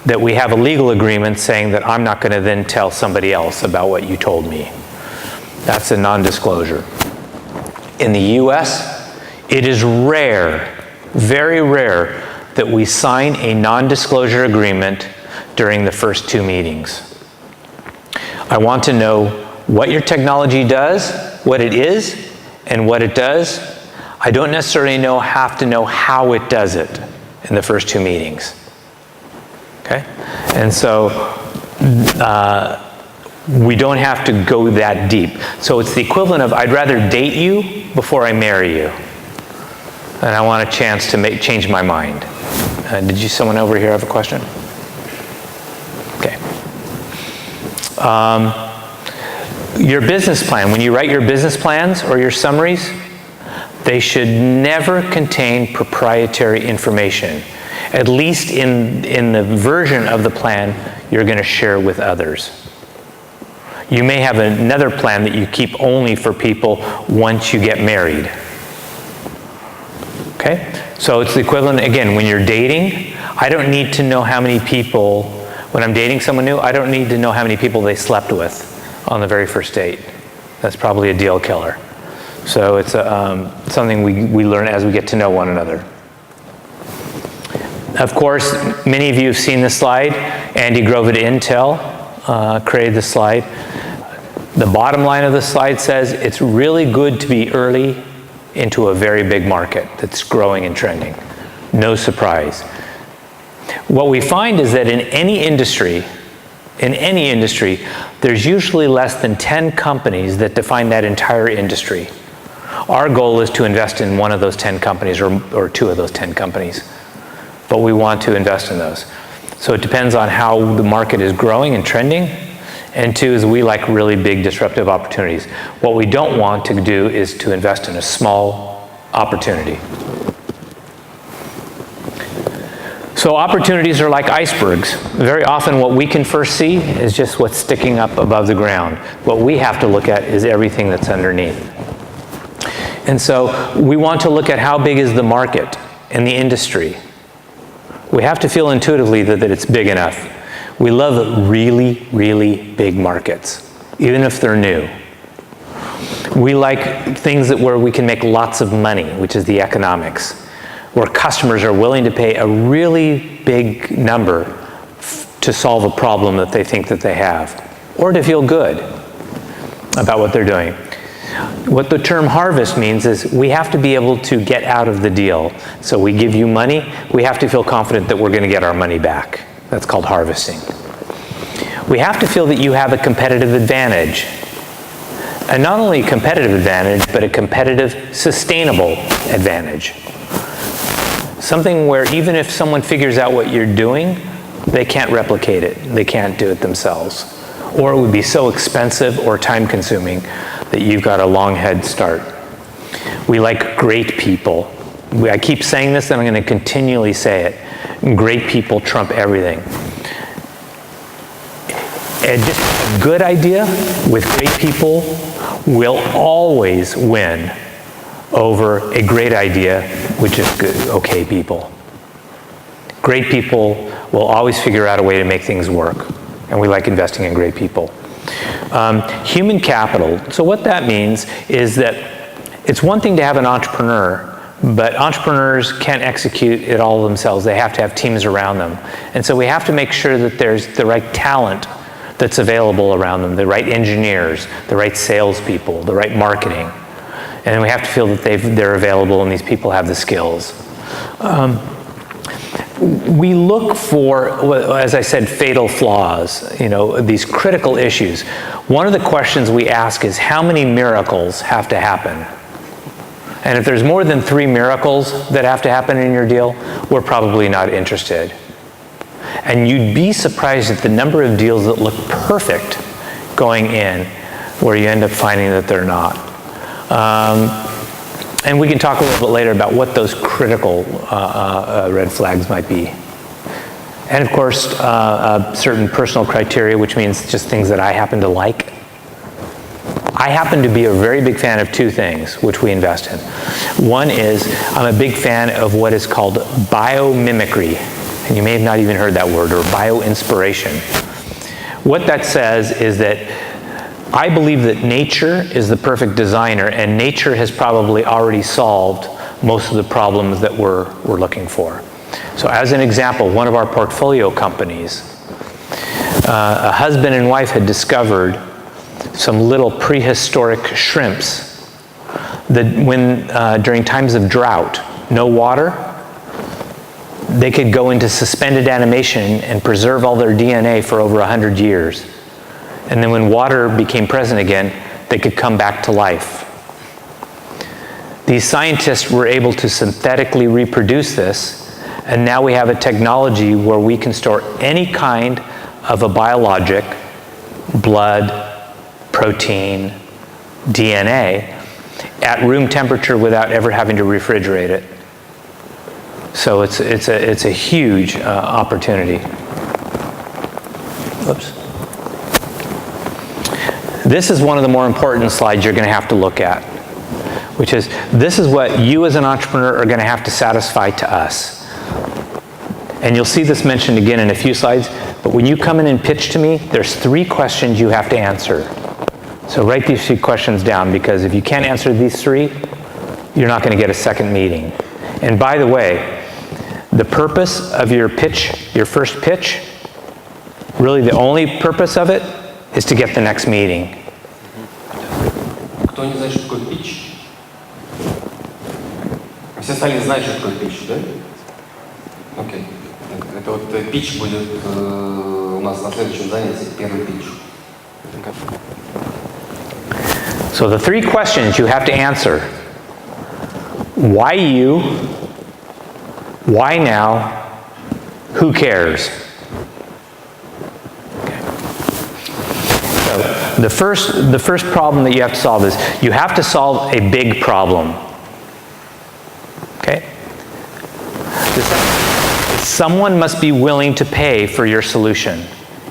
B: that we have a legal agreement saying that I'm not going to then tell somebody else about what you told me. That's a non-disclosure. In the US, it is rare, very rare, that we sign a non-disclosure agreement during the first 2 meetings. I want to know what your technology does, what it is, and what it does. I don't necessarily have to know how it does it in the first 2 meetings. Okay? And so we don't have to go that deep. So it's the equivalent of, I'd rather date you before I marry you. And I want a chance to change my mind. Someone over here have a question? Okay. Your business plan, when you write your business plans or your summaries, they should never contain proprietary information, at least in the version of the plan you're going to share with others. You may have another plan that you keep only for people once you get married. Okay? So it's the equivalent, again, when you're dating, I don't need to know how many people, when I'm dating someone new, I don't need to know how many people they slept with on the very first date. That's probably a deal killer. So it's something we learn as we get to know one another. Of course, many of you have seen this slide. Andy Grove at Intel created this slide. The bottom line of the slide says it's really good to be early into a very big market that's growing and trending. No surprise. What we find is that in any industry, there's usually less than 10 companies that define that entire industry. Our goal is to invest in one of those 10 companies or 2 of those 10 companies, but we want to invest in those. So it depends on how the market is growing and trending. And 2 is we like really big disruptive opportunities. What we don't want to do is to invest in a small opportunity. So opportunities are like icebergs. Very often what we can first see is just what's sticking up above the ground. What we have to look at is everything that's underneath. And so we want to look at how big is the market and the industry. We have to feel intuitively that it's big enough. We love really, really big markets, even if they're new. We like things where we can make lots of money, which is the economics, where customers are willing to pay a really big number to solve a problem that they think that they have, or to feel good about what they're doing. What the term harvest means is we have to be able to get out of the deal. So we give you money, we have to feel confident that we're going to get our money back. That's called harvesting. We have to feel that you have a competitive advantage. And not only a competitive advantage, but a competitive, sustainable advantage. Something where even if someone figures out what you're doing, they can't replicate it. They can't do it themselves. Or it would be so expensive or time consuming that you've got a long head start. We like great people. I keep saying this and I'm going to continually say it. Great people trump everything. And just a good idea with great people will always win over a great idea with just good, okay people. Great people will always figure out a way to make things work, and we like investing in great people. Human capital, so what that means is that it's one thing to have an entrepreneur, but entrepreneurs can't execute it all themselves. They have to have teams around them. And so we have to make sure that there's the right talent that's available around them, the right engineers, the right salespeople, the right marketing. And we have to feel that they're available and these people have the skills. We look for, as I said, fatal flaws, these critical issues. One of the questions we ask is, how many miracles have to happen? And if there's more than 3 miracles that have to happen in your deal, we're probably not interested. And you'd be surprised at the number of deals that look perfect going in, where you end up finding that they're not. And we can talk a little bit later about what those critical red flags might be. And of course, certain personal criteria, which means just things that I happen to like. I happen to be a very big fan of 2 things, which we invest in. One is, I'm a big fan of what is called biomimicry. And you may have not even heard that word, or bioinspiration. What that says is that I believe that nature is the perfect designer, and nature has probably already solved most of the problems that we're looking for. So as an example, one of our portfolio companies, a husband and wife had discovered some little prehistoric shrimps that during times of drought, no water, they could go into suspended animation and preserve all their DNA for over 100 years. And then when water became present again, they could come back to life. These scientists were able to synthetically reproduce this, and now we have a technology where we can store any kind of a biologic, blood, protein, DNA, at room temperature without ever having to refrigerate it. So it's a huge opportunity. Whoops. This is one of the more important slides you're going to have to look at, which is, this is what you as an entrepreneur are going to have to satisfy to us. And you'll see this mentioned again in a few slides, but when you come in and pitch to me, there's 3 questions you have to answer. So write these 3 questions down, because if you can't answer these 3, you're not going to get a second meeting. And by the way, the purpose of your pitch, your first pitch, really the only purpose of it is to get the next meeting.
C: Кто не знает, что такое pitch? Все остальные знают, что такое pitch, да? Окей. Это вот pitch будет у нас на следующем занятии, первый pitch.
B: So the 3 questions you have to answer. Why you? Why now? Who cares? Okay. So the first problem that you have to solve is, you have to solve a big problem. Okay? The second, someone must be willing to pay for your solution,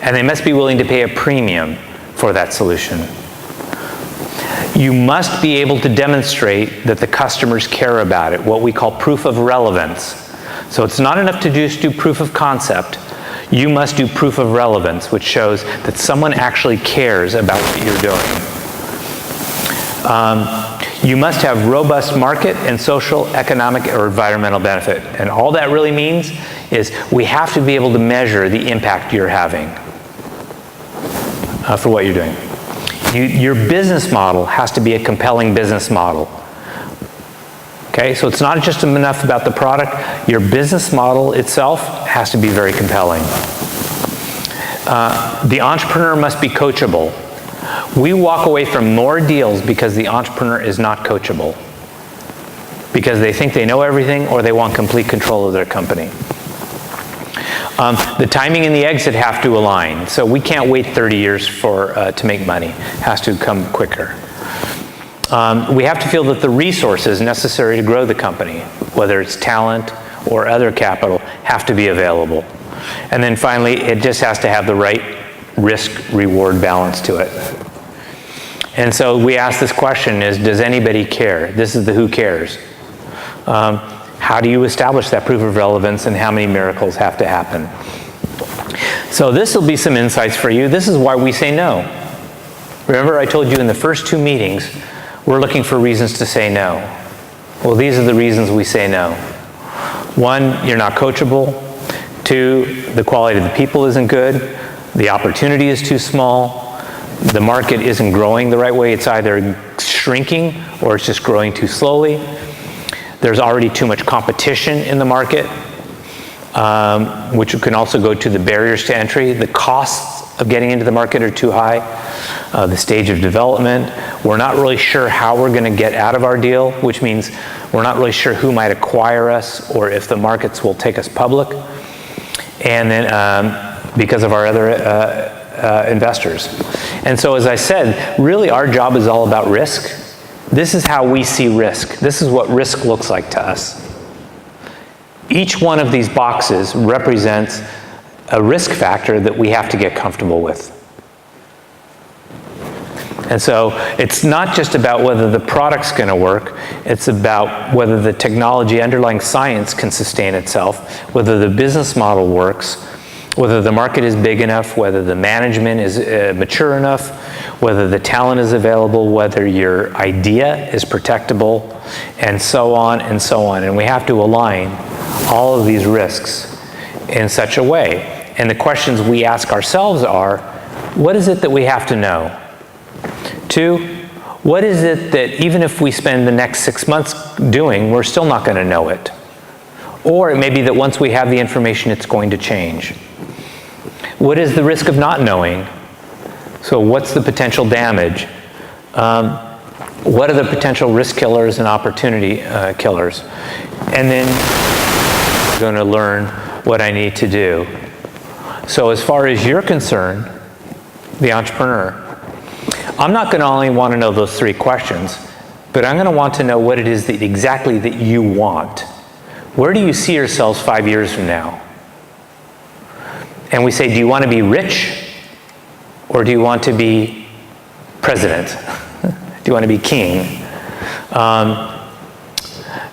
B: and they must be willing to pay a premium for that solution. You must be able to demonstrate that the customers care about it, what we call proof of relevance. So it's not enough to just do proof of concept. You must do proof of relevance, which shows that someone actually cares about what you're doing. You must have robust market and social, economic, or environmental benefit. And all that really means is we have to be able to measure the impact you're having for what you're doing. Your business model has to be a compelling business model. Okay, so it's not just enough about the product. Your business model itself has to be very compelling. The entrepreneur must be coachable. We walk away from more deals because the entrepreneur is not coachable, because they think they know everything or they want complete control of their company. The timing and the exit have to align. So we can't wait 30 years to make money. It has to come quicker. We have to feel that the resources necessary to grow the company, whether it's talent or other capital, have to be available. And then finally, it just has to have the right risk-reward balance to it. And so we ask this question is, does anybody care? This is the who cares. How do you establish that proof of relevance, and how many miracles have to happen? So this will be some insights for you. This is why we say no. Remember I told you in the first 2 meetings, we're looking for reasons to say no. Well, these are the reasons we say no. 1, you're not coachable. 2, the quality of the people isn't good. The opportunity is too small. The market isn't growing the right way. It's either shrinking or it's just growing too slowly. There's already too much competition in the market, which can also go to the barriers to entry. The costs of getting into the market are too high. The stage of development. We're not really sure how we're going to get out of our deal, which means we're not really sure who might acquire us or if the markets will take us public. And then because of our other investors. And so as I said, really our job is all about risk. This is how we see risk. This is what risk looks like to us. Each one of these boxes represents a risk factor that we have to get comfortable with. And so it's not just about whether the product's going to work, it's about whether the technology underlying science can sustain itself, whether the business model works, whether the market is big enough, whether the management is mature enough, whether the talent is available, whether your idea is protectable, and so on and so on. And we have to align all of these risks in such a way. And the questions we ask ourselves are, what is it that we have to know? 2, what is it that even if we spend the next 6 months doing, we're still not going to know it? Or it may be that once we have the information, it's going to change. What is the risk of not knowing? So what's the potential damage? What are the potential risk killers and opportunity killers? And then I'm going to learn what I need to do. So as far as you're concerned, the entrepreneur, I'm not going to only want to know those 3 questions, but I'm going to want to know what it is that exactly that you want. Where do you see yourselves 5 years from now? And we say, do you want to be rich? Or do you want to be president? Do you want to be king?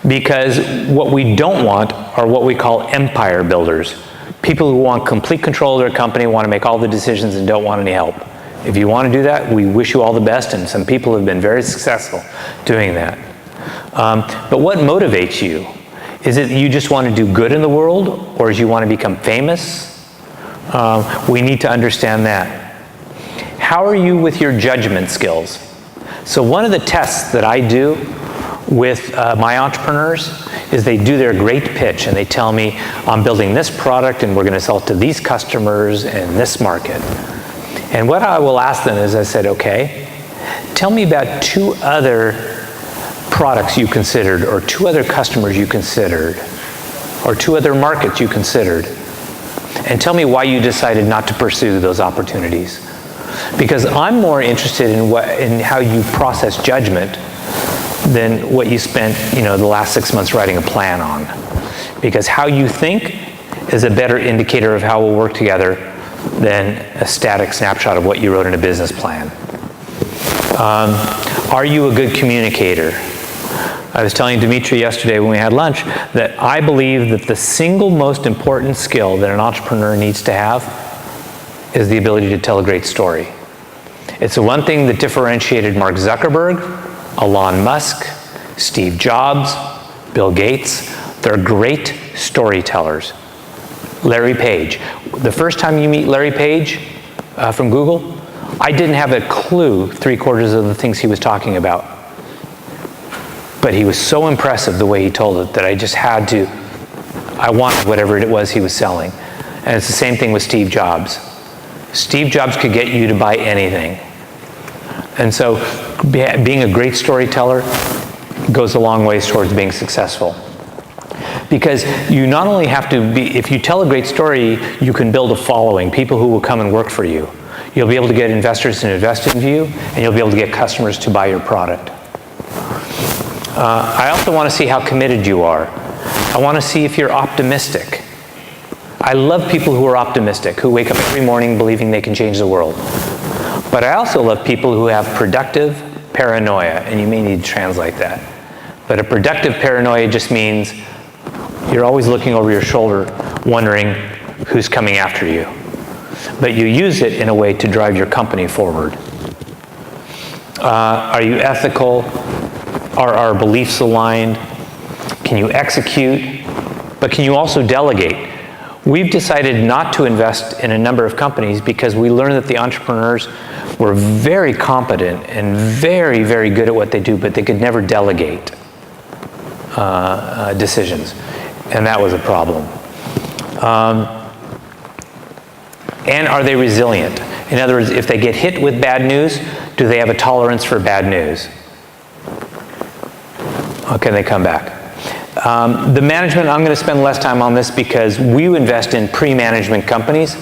B: Because what we don't want are what we call empire builders. People who want complete control of their company, want to make all the decisions and don't want any help. If you want to do that, we wish you all the best, and some people have been very successful doing that. But what motivates you? Is it you just want to do good in the world, or do you want to become famous? We need to understand that. How are you with your judgment skills? So one of the tests that I do with my entrepreneurs is they do their great pitch and they tell me, I'm building this product and we're going to sell it to these customers in this market. And what I will ask them is I said, okay, tell me about 2 other products you considered, or 2 other customers you considered, or 2 other markets you considered. And tell me why you decided not to pursue those opportunities. Because I'm more interested in how you process judgment than what you spent, the last 6 months writing a plan on. Because how you think is a better indicator of how we'll work together than a static snapshot of what you wrote in a business plan. Are you a good communicator? I was telling Dmytria yesterday when we had lunch that I believe that the single most important skill that an entrepreneur needs to have is the ability to tell a great story. It's the one thing that differentiated Mark Zuckerberg, Elon Musk, Steve Jobs, Bill Gates. They're great storytellers. Larry Page. The first time you meet Larry Page from Google, I didn't have a clue 3/4 of the things he was talking about. But he was so impressive the way he told it that I wanted whatever it was he was selling. And it's the same thing with Steve Jobs. Steve Jobs could get you to buy anything. And so being a great storyteller goes a long ways towards being successful. Because you not only have to be, if you tell a great story, you can build a following, people who will come and work for you. You'll be able to get investors to invest in you, and you'll be able to get customers to buy your product. I also want to see how committed you are. I want to see if you're optimistic. I love people who are optimistic, who wake up every morning believing they can change the world. But I also love people who have productive paranoia, and you may need to translate that. But a productive paranoia just means you're always looking over your shoulder, wondering who's coming after you. But you use it in a way to drive your company forward. Are you ethical? Are our beliefs aligned? Can you execute? But can you also delegate? We've decided not to invest in a number of companies because we learned that the entrepreneurs were very competent and very, very good at what they do, but they could never delegate decisions. And that was a problem. And are they resilient? In other words, if they get hit with bad news, do they have a tolerance for bad news? Or can they come back? The management, I'm going to spend less time on this because we invest in pre-management companies,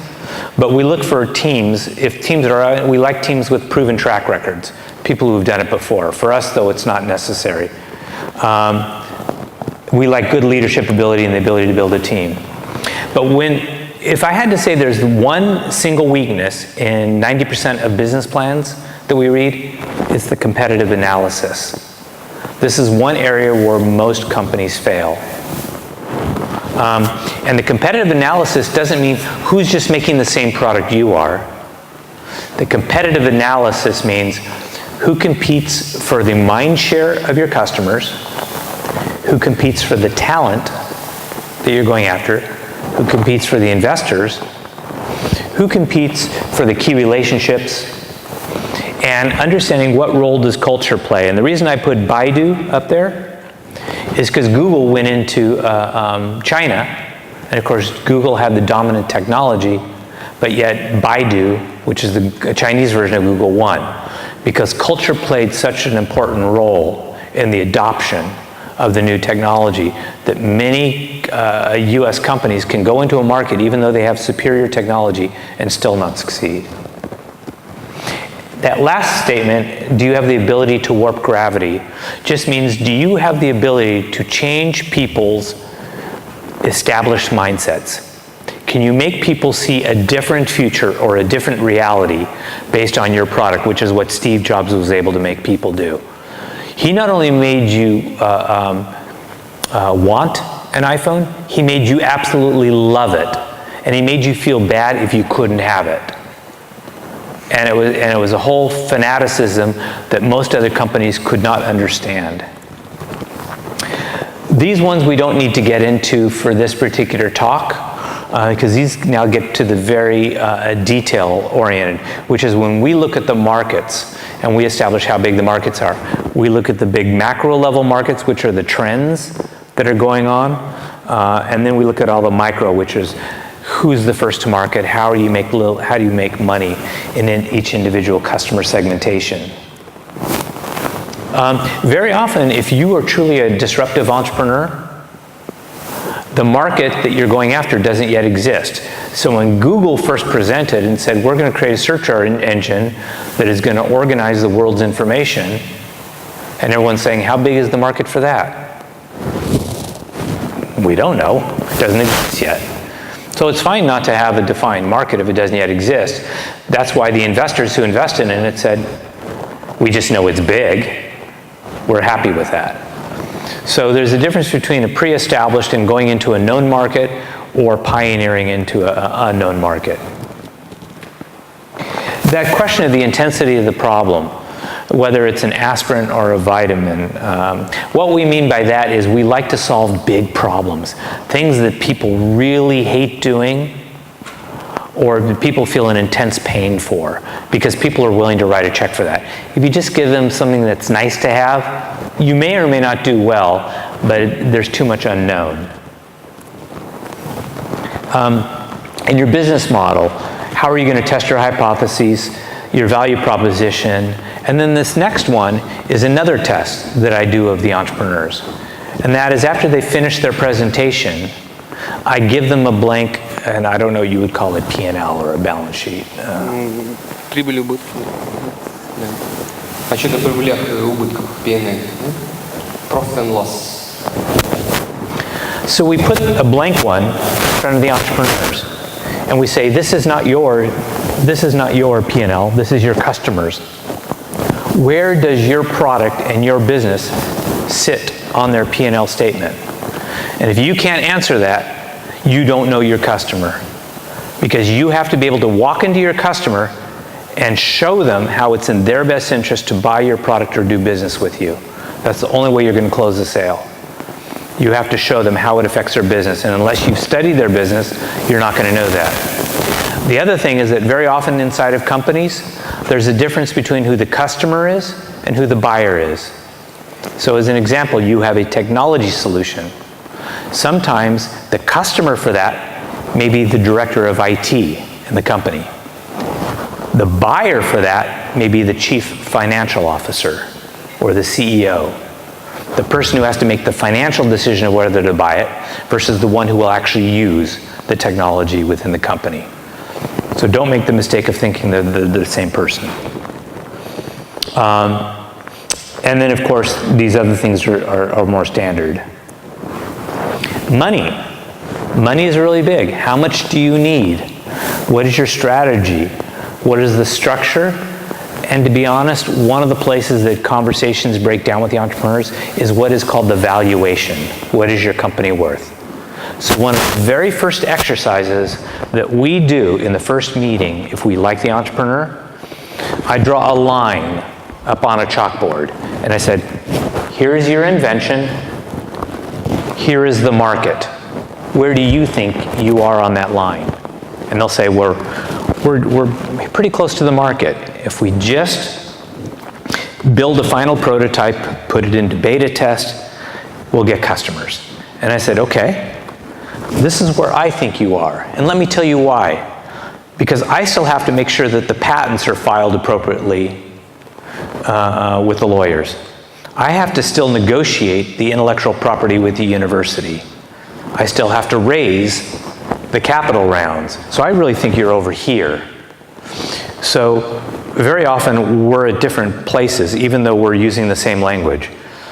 B: but we look for teams. If teams are, we like teams with proven track records, people who've done it before. For us, though, it's not necessary. We like good leadership ability and the ability to build a team. But if I had to say there's one single weakness in 90% of business plans that we read, it's the competitive analysis. This is one area where most companies fail. And the competitive analysis doesn't mean who's just making the same product you are. The competitive analysis means who competes for the mind share of your customers, who competes for the talent that you're going after, who competes for the investors, who competes for the key relationships, and understanding what role does culture play. And the reason I put Baidu up there is because Google went into China, and of course Google had the dominant technology, but yet Baidu, which is the Chinese version of Google, won, because culture played such an important role in the adoption of the new technology that many US companies can go into a market even though they have superior technology and still not succeed. That last statement, do you have the ability to warp gravity, just means do you have the ability to change people's established mindsets? Can you make people see a different future or a different reality based on your product, which is what Steve Jobs was able to make people do? He not only made you want an iPhone, he made you absolutely love it. And he made you feel bad if you couldn't have it. And it was a whole fanaticism that most other companies could not understand. These ones we don't need to get into for this particular talk, because these now get to the very detail-oriented, which is when we look at the markets and we establish how big the markets are. We look at the big macro-level markets, which are the trends that are going on, and then we look at all the micro, which is who's the first to market, how do you make money in each individual customer segmentation. Very often, if you are truly a disruptive entrepreneur, the market that you're going after doesn't yet exist. So when Google first presented and said, we're going to create a search engine that is going to organize the world's information, and everyone's saying, how big is the market for that? We don't know. It doesn't exist yet. So it's fine not to have a defined market if it doesn't yet exist. That's why the investors who invested in it said, we just know it's big. We're happy with that. So there's a difference between a pre-established and going into a known market or pioneering into an unknown market. That question of the intensity of the problem, whether it's an aspirin or a vitamin, what we mean by that is we like to solve big problems, things that people really hate doing or that people feel an intense pain for, because people are willing to write a check for that. If you just give them something that's nice to have, you may or may not do well, but there's too much unknown. In your business model, how are you going to test your hypotheses, your value proposition, and then this next one is another test that I do of the entrepreneurs. And that is after they finish their presentation, I give them a blank, and I don't know, you would call it P&L or a balance sheet.
C: Прибыль, убытки. Да. Отчет о прибылях и убытках, P&L. Profit and loss.
B: So we put a blank one in front of the entrepreneurs, and we say, this is not your P&L, this is your customers. Where does your product and your business sit on their P&L statement? And if you can't answer that, you don't know your customer. Because you have to be able to walk into your customer and show them how it's in their best interest to buy your product or do business with you. That's the only way you're going to close the sale. You have to show them how it affects their business. And unless you've studied their business, you're not going to know that. The other thing is that very often inside of companies, there's a difference between who the customer is and who the buyer is. So as an example, you have a technology solution. Sometimes the customer for that may be the director of IT in the company. The buyer for that may be the chief financial officer or the CEO. The person who has to make the financial decision of whether to buy it versus the one who will actually use the technology within the company. So don't make the mistake of thinking they're the same person. And then, of course, these other things are more standard. Money. Money is really big. How much do you need? What is your strategy? What is the structure? And to be honest, one of the places that conversations break down with the entrepreneurs is what is called the valuation. What is your company worth? So one of the very first exercises that we do in the first meeting, if we like the entrepreneur, I draw a line up on a chalkboard. And I said, here is your invention. Here is the market. Where do you think you are on that line? And they'll say, we're pretty close to the market. If we just build a final prototype, put it into beta test, we'll get customers. And I said, okay, this is where I think you are. And let me tell you why. Because I still have to make sure that the patents are filed appropriately with the lawyers. I have to still negotiate the intellectual property with the university. I still have to raise the capital rounds. So I really think you're over here. So very often we're at different places, even though we're using the same language.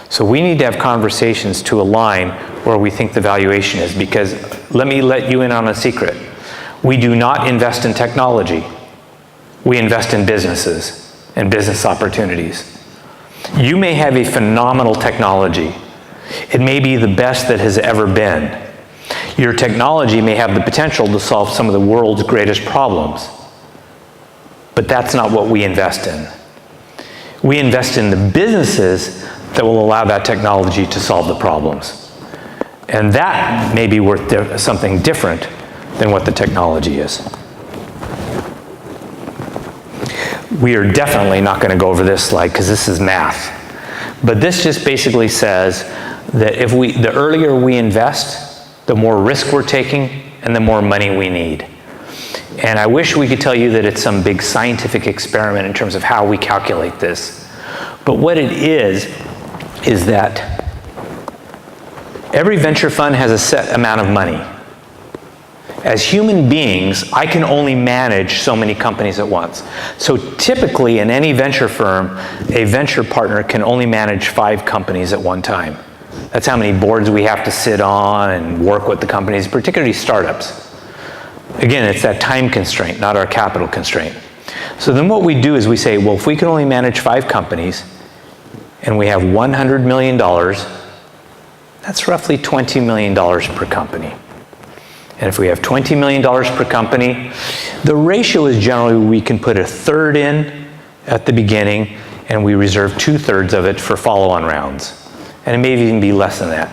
B: So we need to have conversations to align where we think the valuation is, because let me let you in on a secret. We do not invest in technology. We invest in businesses and business opportunities. You may have a phenomenal technology. It may be the best that has ever been. Your technology may have the potential to solve some of the world's greatest problems. But that's not what we invest in. We invest in the businesses that will allow that technology to solve the problems. And that may be worth something different than what the technology is. We are definitely not going to go over this slide because this is math. But this just basically says that the earlier we invest, the more risk we're taking and the more money we need. And I wish we could tell you that it's some big scientific experiment in terms of how we calculate this. But what it is that every venture fund has a set amount of money. As human beings, I can only manage so many companies at once. So typically in any venture firm, a venture partner can only manage 5 companies at one time. That's how many boards we have to sit on and work with the companies, particularly startups. Again, it's that time constraint, not our capital constraint. So then what we do is we say, well, if we can only manage 5 companies and we have $100 million, that's roughly $20 million per company. And if we have $20 million per company, the ratio is generally we can put 1/3 in at the beginning and we reserve 2/3 of it for follow-on rounds. And it may even be less than that.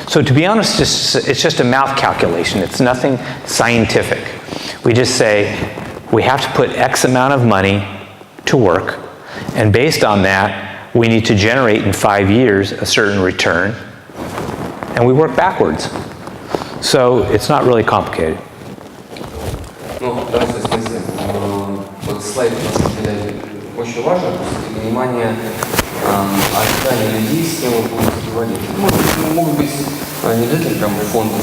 B: So to be honest, it's just a math calculation. It's nothing scientific. We just say we have to put X amount of money to work, and based on that, we need to generate in 5 years a certain return, and we work backwards. So it's not really complicated.
A: Ну, да, в смысле, вот слайд, на самом деле, очень важен, внимание
C: ожидания людей, с кем вы будете говорить. Могут быть не обязательно прям фонды,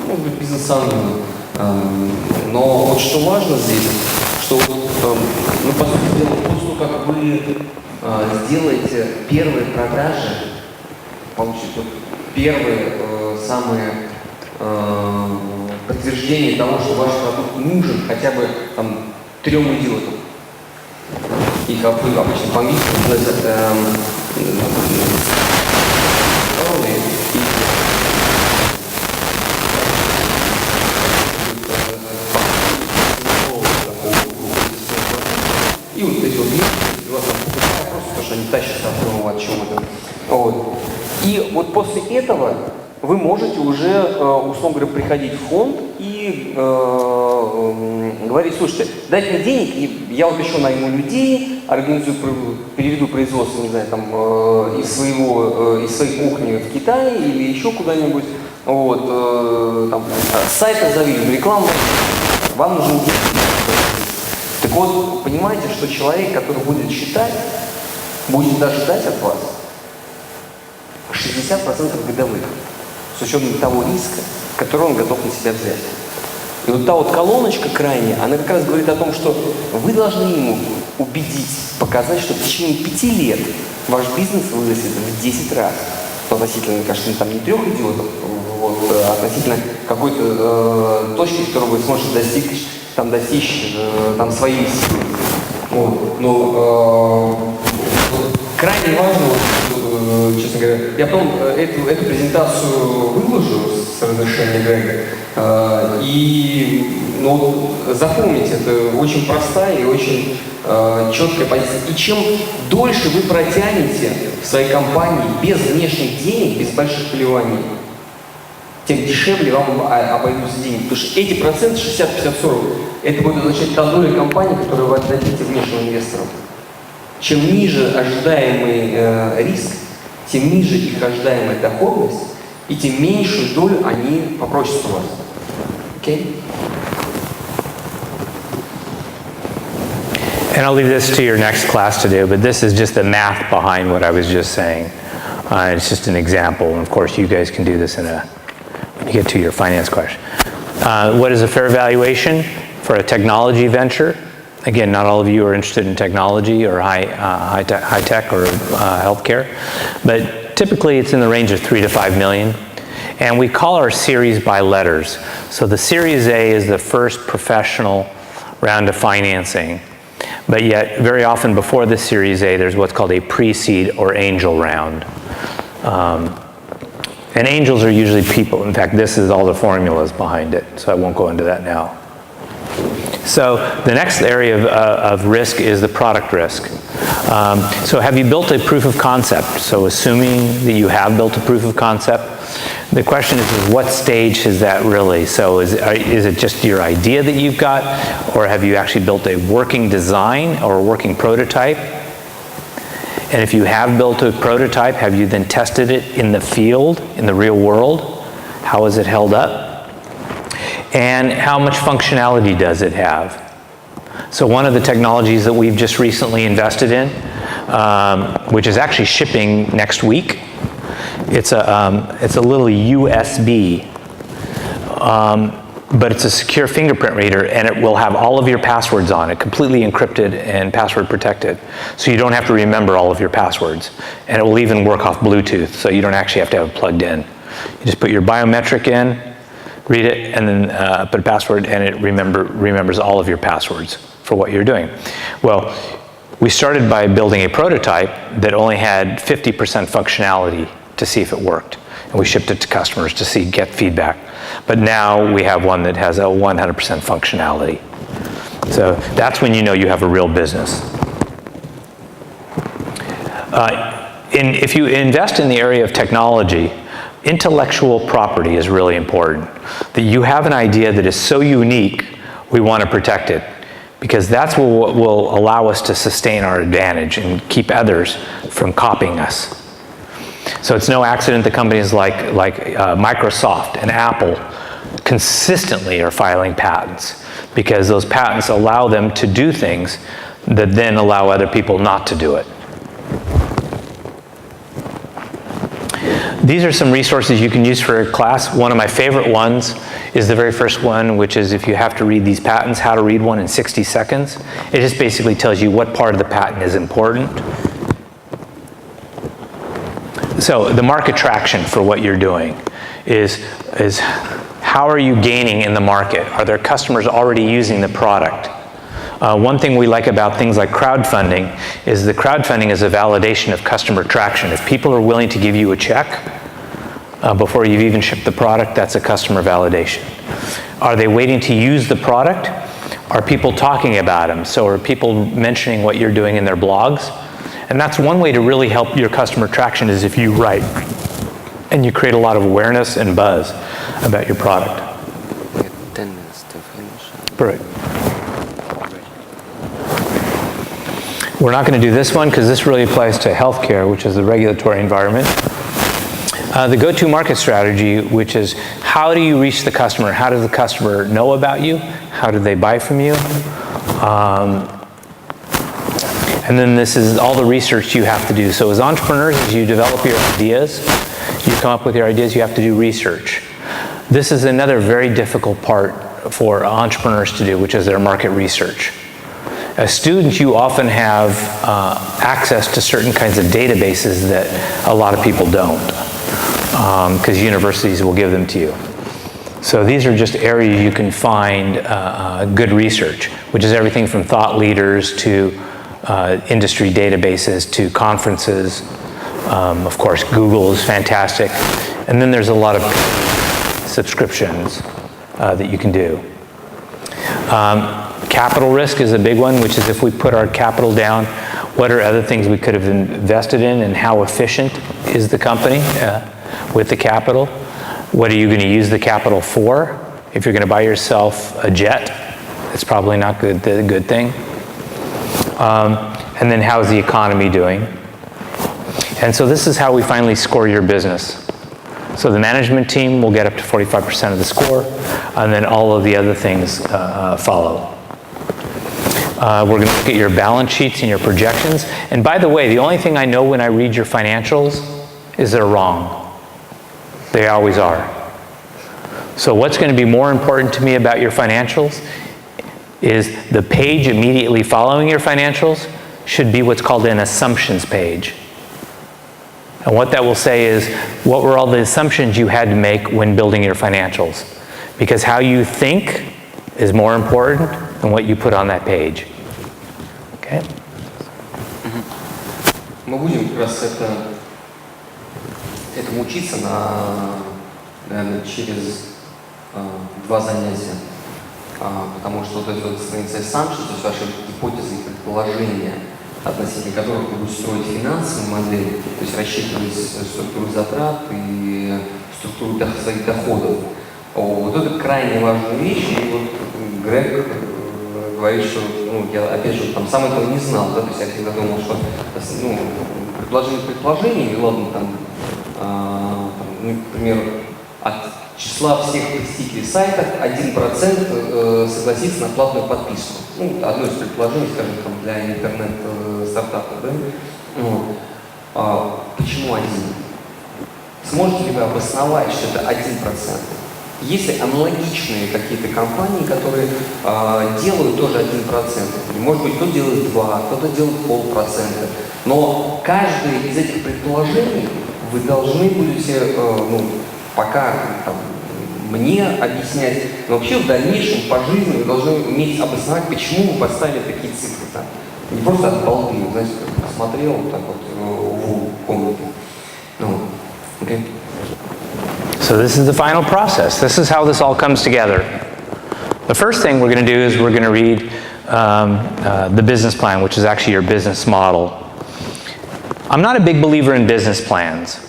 C: могут быть бизнес-ангелы. Но вот что важно здесь, что ну, по сути дела, после того, как вы сделаете первые продажи, получите вот первые самые подтверждения того, что ваш продукт нужен хотя бы там 3 идиотам. Их обычно по-английски называют и вот эти вот у вас там покупают просто потому, что они тащатся от чего-то. Вот. И вот после этого вы можете уже, условно говоря, приходить в фонд и говорить: слушайте, дайте мне денег, и я вот еще найму людей, организую, переведу производство, не знаю, там, из своей кухни в Китай или еще куда-нибудь, вот, там, сайты завели, рекламу, вам нужен денег. Так вот, понимаете, что человек, который будет считать, будет ожидать от вас 60% годовых, с учетом того риска, который он готов на себя взять. И вот та вот колоночка крайняя, она как раз говорит о том, что вы должны ему убедить, показать, что в течение 5 лет ваш бизнес вырастет в 10 раз. Относительно, конечно, там не 3 идиотов, вот, а относительно какой-то точки, которую вы сможете достичь там своей силы. Вот. Но крайне важно, честно говоря, я потом эту презентацию выложу с разрешения Грега. И запомните, это очень простая и очень четкая позиция. И чем дольше вы протянете в своей компании без внешних денег, без больших вливаний, тем дешевле вам обойдутся деньги. Потому что эти проценты, 60-50-40, это будет означать та доля компании, которую вы отдадите внешним инвесторам. Чем ниже ожидаемый риск, тем ниже их ожидаемая доходность, и тем меньшую долю они попросят у вас. Okay?
B: And I'll leave this to your next class to do, but this is just the math behind what I was just saying. It's just an example, and of course you guys can do this when you get to your finance question. What is a fair valuation for a technology venture? Again, not all of you are interested in technology or high tech or healthcare, but typically it's in the range of 3 to 5 million. And we call our series by letters. So the Series A is the first professional round of financing. But yet, very often before the Series A, there's what's called a pre-seed or angel round. And angels are usually people. In fact, this is all the formulas behind it, so I won't go into that now. So the next area of risk is the product risk. So have you built a proof of concept? So assuming that you have built a proof of concept, the question is what stage is that really? So is it just your idea that you've got, or have you actually built a working design or a working prototype? And if you have built a prototype, have you then tested it in the field, in the real world? How is it held up? And how much functionality does it have? So one of the technologies that we've just recently invested in, which is actually shipping next week, it's a little USB, but it's a secure fingerprint reader, and it will have all of your passwords on it, completely encrypted and password protected. So you don't have to remember all of your passwords. And it will even work off Bluetooth, so you don't actually have to have it plugged in. You just put your biometric in, read it, and then put a password, and it remembers all of your passwords for what you're doing. Well, we started by building a prototype that only had 50% functionality to see if it worked. And we shipped it to customers to get feedback. But now we have one that has a 100% functionality. So that's when you know you have a real business. If you invest in the area of technology, intellectual property is really important. That you have an idea that is so unique, we want to protect it. Because that's what will allow us to sustain our advantage and keep others from copying us. So it's no accident that companies like Microsoft and Apple consistently are filing patents, because those patents allow them to do things that then allow other people not to do it. These are some resources you can use for a class. One of my favorite ones is the very first one, which is if you have to read these patents, how to read one in 60 seconds. It just basically tells you what part of the patent is important. So the market traction for what you're doing is how are you gaining in the market? Are there customers already using the product? One thing we like about things like crowdfunding is the crowdfunding is a validation of customer traction. If people are willing to give you a check before you've even shipped the product, that's a customer validation. Are they waiting to use the product? Are people talking about them? So are people mentioning what you're doing in their blogs? And that's one way to really help your customer traction is if you write and you create a lot of awareness and buzz about your product.
C: 10 minutes to finish.
B: Perfect. We're not going to do this one because this really applies to healthcare, which is the regulatory environment. The go-to market strategy, which is how do you reach the customer? How does the customer know about you? How do they buy from you? And then this is all the research you have to do. So as entrepreneurs, as you develop your ideas, you come up with your ideas, you have to do research. This is another very difficult part for entrepreneurs to do, which is their market research. As students, you often have access to certain kinds of databases that a lot of people don't, because universities will give them to you. So these are just areas you can find good research, which is everything from thought leaders to industry databases to conferences. Of course, Google is fantastic. And then there's a lot of subscriptions that you can do. Capital risk is a big one, which is if we put our capital down, what are other things we could have invested in and how efficient is the company with the capital? What are you going to use the capital for? If you're going to buy yourself a jet, it's probably not the good thing. And then how's the economy doing? And so this is how we finally score your business. So the management team will get up to 45% of the score, and then all of the other things follow. We're going to look at your balance sheets and your projections. And by the way, the only thing I know when I read your financials is they're wrong. They always are. So what's going to be more important to me about your financials is the page immediately following your financials should be what's called an assumptions page. And what that will say is, what were all the assumptions you had to make when building your financials? Because how you think is more important than what you put on that page. Okay?
C: Мы будем как раз этому учиться, наверное, через 2 занятия. Потому что вот эти вот страницы assumptions, то есть ваши гипотезы и предположения, относительно которых вы будете строить финансовые модели, то есть рассчитывать структуру затрат и структуру своих доходов. Вот это крайне важная вещь, и вот Грег говорит, что, я опять же там сам этого не знал, да, то есть я всегда думал, что, предположение предположениями, ладно, например, от числа всех посетителей сайта 1% согласится на платную подписку. Одно из предположений, скажем, там, для интернет-стартапа, да? Почему 1? Сможете ли вы обосновать, что это 1%? Есть ли аналогичные какие-то компании, которые делают тоже 1%? Может быть, кто-то делает 2, кто-то делает 0,5%. Но каждое из этих предположений вы должны будете, пока там, мне объяснять, но вообще в дальнейшем по жизни вы должны уметь обосновать, почему вы поставили такие цифры. Да? Не просто от балды, знаете, как посмотрел вот так вот в комнате. Okay.
B: So this is the final process. This is how this all comes together. The first thing we're going to do is we're going to read the business plan, which is actually your business model. I'm not a big believer in business plans.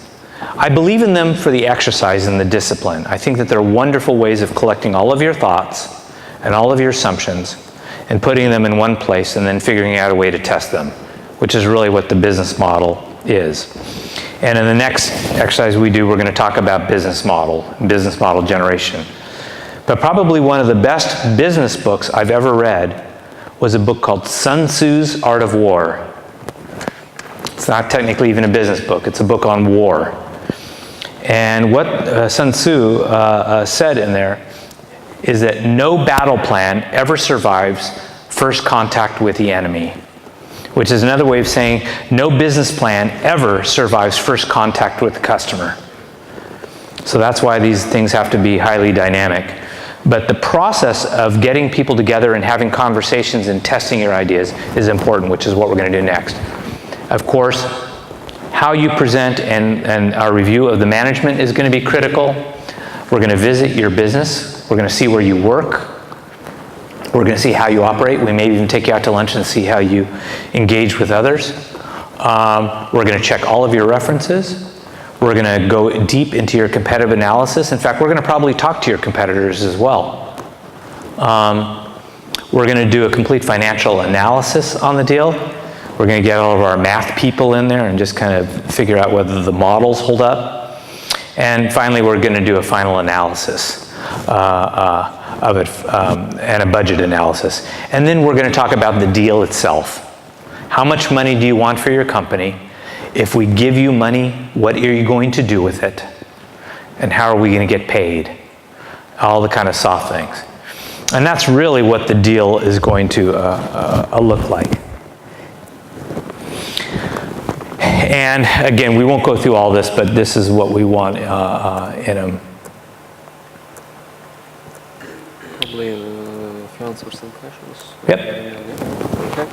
B: I believe in them for the exercise and the discipline. I think that they're wonderful ways of collecting all of your thoughts and all of your assumptions and putting them in one place and then figuring out a way to test them, which is really what the business model is. And in the next exercise we do, we're going to talk about business model generation. But probably one of the best business books I've ever read was a book called Sun Tzu's Art of War. It's not technically even a business book. It's a book on war. And what Sun Tzu said in there is that no battle plan ever survives first contact with the enemy, which is another way of saying no business plan ever survives first contact with the customer. So that's why these things have to be highly dynamic. But the process of getting people together and having conversations and testing your ideas is important, which is what we're going to do next. Of course, how you present and our review of the management is going to be critical. We're going to visit your business. We're going to see where you work. We're going to see how you operate. We may even take you out to lunch and see how you engage with others. We're going to check all of your references. We're going to go deep into your competitive analysis. In fact, we're going to probably talk to your competitors as well. We're going to do a complete financial analysis on the deal. We're going to get all of our math people in there and just kind of figure out whether the models hold up. And finally, we're going to do a final analysis of it and a budget analysis. And then we're going to talk about the deal itself. How much money do you want for your company? If we give you money, what are you going to do with it? And how are we going to get paid? All the kind of soft things. And that's really what the deal is going to look like. And again, we won't go through all this, but this is what we want in them.
A: Probably if you answer some questions.
B: Yep.
A: Okay.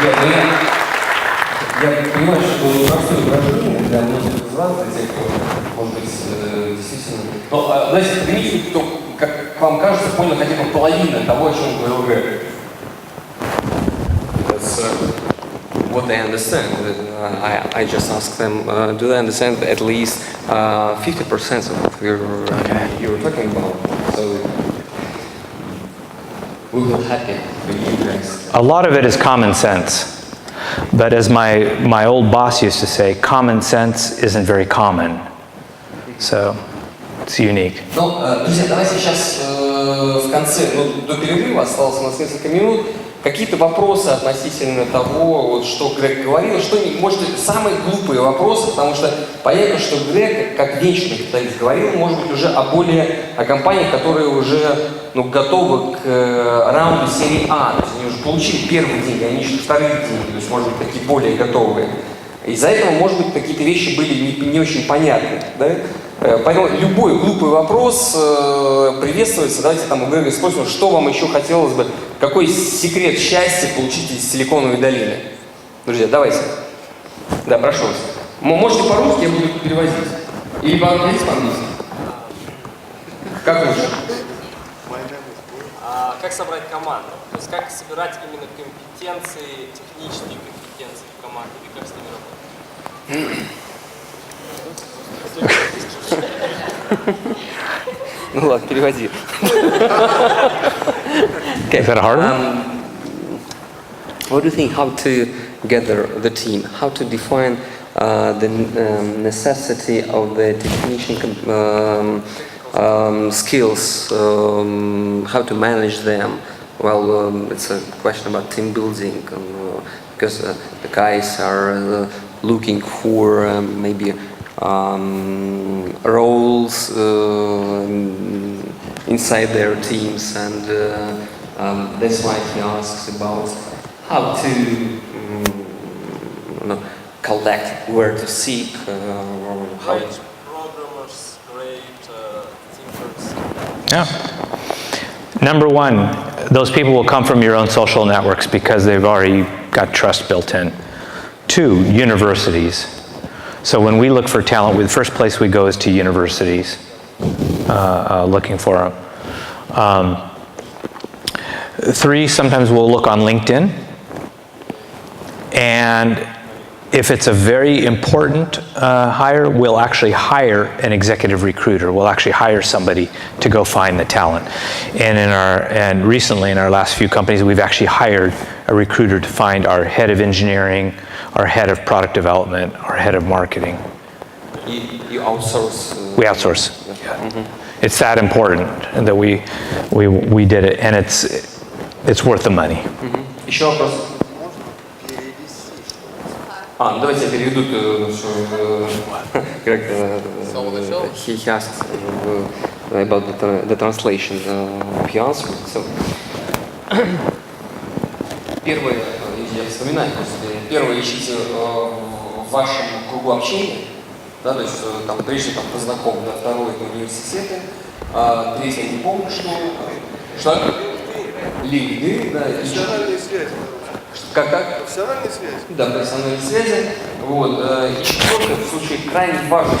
A: Я понимаю, что простое упражнение для многих из вас, для тех, кто, может быть, действительно... Но, знаете, Дмитрий, кто, как вам кажется, понял хотя бы половину того, о чем говорил Грег. That's what they understand. I just asked them, do they understand at least 50% of what you were talking about? So we will happy with you guys.
B: A lot of it is common sense. But as my old boss used to say, common sense isn't very common. So it's unique.
C: Ну, друзья, давайте сейчас в конце, до перерыва осталось у нас несколько минут, какие-то вопросы относительно того, вот, что Грег говорил, что, может быть, самые глупые вопросы, потому что понятно, что Грег, как вечный капиталист, говорил, может быть, уже о компаниях, которые уже готовы к раунду серии А, то есть они уже получили первые деньги, они ищут вторые деньги, то есть, может быть, такие более готовые. Из-за этого, может быть, какие-то вещи были не очень понятны, да? Поэтому любой глупый вопрос приветствуется. Давайте там у Грега спросим, что вам еще хотелось бы, какой секрет счастья получить из Силиконовой долины. Друзья, давайте. Да, прошу вас. Можете по-русски, я буду переводить. Или по-английски, по-английски. Как лучше?
D: Как собрать команду? То есть как собирать именно компетенции, технические компетенции в команду, и как с ними работать?
C: Ну ладно, переводи.
B: Is that a hard one?
A: What do you think? How to gather the team? How to define the necessity of the technician skills? How to manage them? Well, it's a question about team building, because the guys are looking for maybe roles inside their teams, and that's why he asks about how to collect, where to seek, how
D: Great programmers, great thinkers.
B: Yeah. Number one, those people will come from your own social networks because they've already got trust built in. Two, universities. So when we look for talent, the first place we go is to universities, looking for them. Three, sometimes we'll look on LinkedIn. And if it's a very important hire, we'll actually hire an executive recruiter. We'll actually hire somebody to go find the talent. And recently in our last few companies, we've actually hired a recruiter to find our head of engineering, our head of product development, our head of marketing.
C: You outsource?
B: We outsource. Yeah. Mm-hmm. It's that important that we did it, and it's worth the money.
C: Mm-hmm. Еще вопрос? Давайте я переведу, что he asked about the translation of your answer. So, первое, я вспоминаю, первое ищите в вашем кругу общения, да, то есть там прежде там по знакомым, да, второе это университеты, третье не помню что LinkedIn, да,
E: Профессиональные связи.
C: как?
E: Профессиональные связи.
C: Да, профессиональные связи. Вот. И четвертое, в случае крайне важной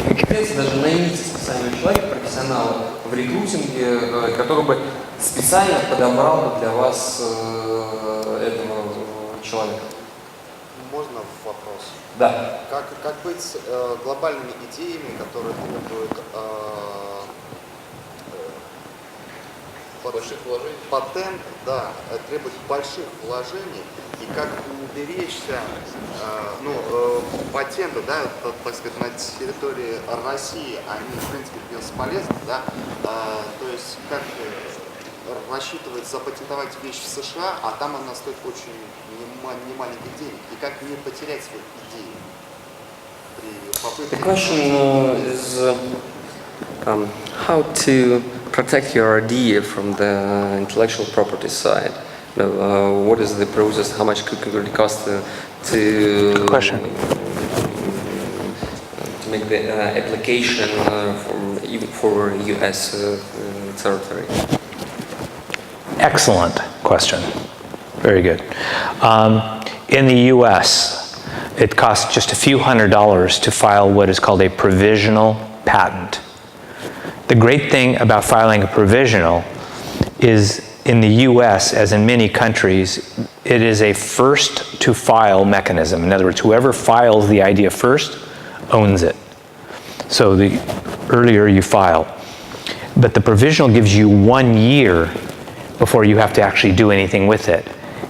C: компетенции, даже наймите специального человека, профессионала в рекрутинге, который бы специально подобрал бы для вас этого человека.
E: Можно вопрос?
C: Да.
E: Как быть с глобальными идеями, которые требуют больших вложений? Патент, да, требует больших вложений, и как уберечься, патенты, да, так сказать, на территории России, они, в принципе, бесполезны, да, то есть как рассчитывать запатентовать вещь в США, а там она стоит очень немаленьких денег, и как не потерять свои идеи при попытке...
C: The question is how to protect your idea from the intellectual property side. What is the process? How much could it cost to
B: Good question.
C: To make the application for U.S. territory?
B: Excellent question. Very good. In the U.S., it costs just a few $100s to file what is called a provisional patent. The great thing about filing a provisional is in the U.S., as in many countries, it is a first-to-file mechanism. In other words, whoever files the idea first owns it. So the earlier you file. But the provisional gives you 1 year before you have to actually do anything with it.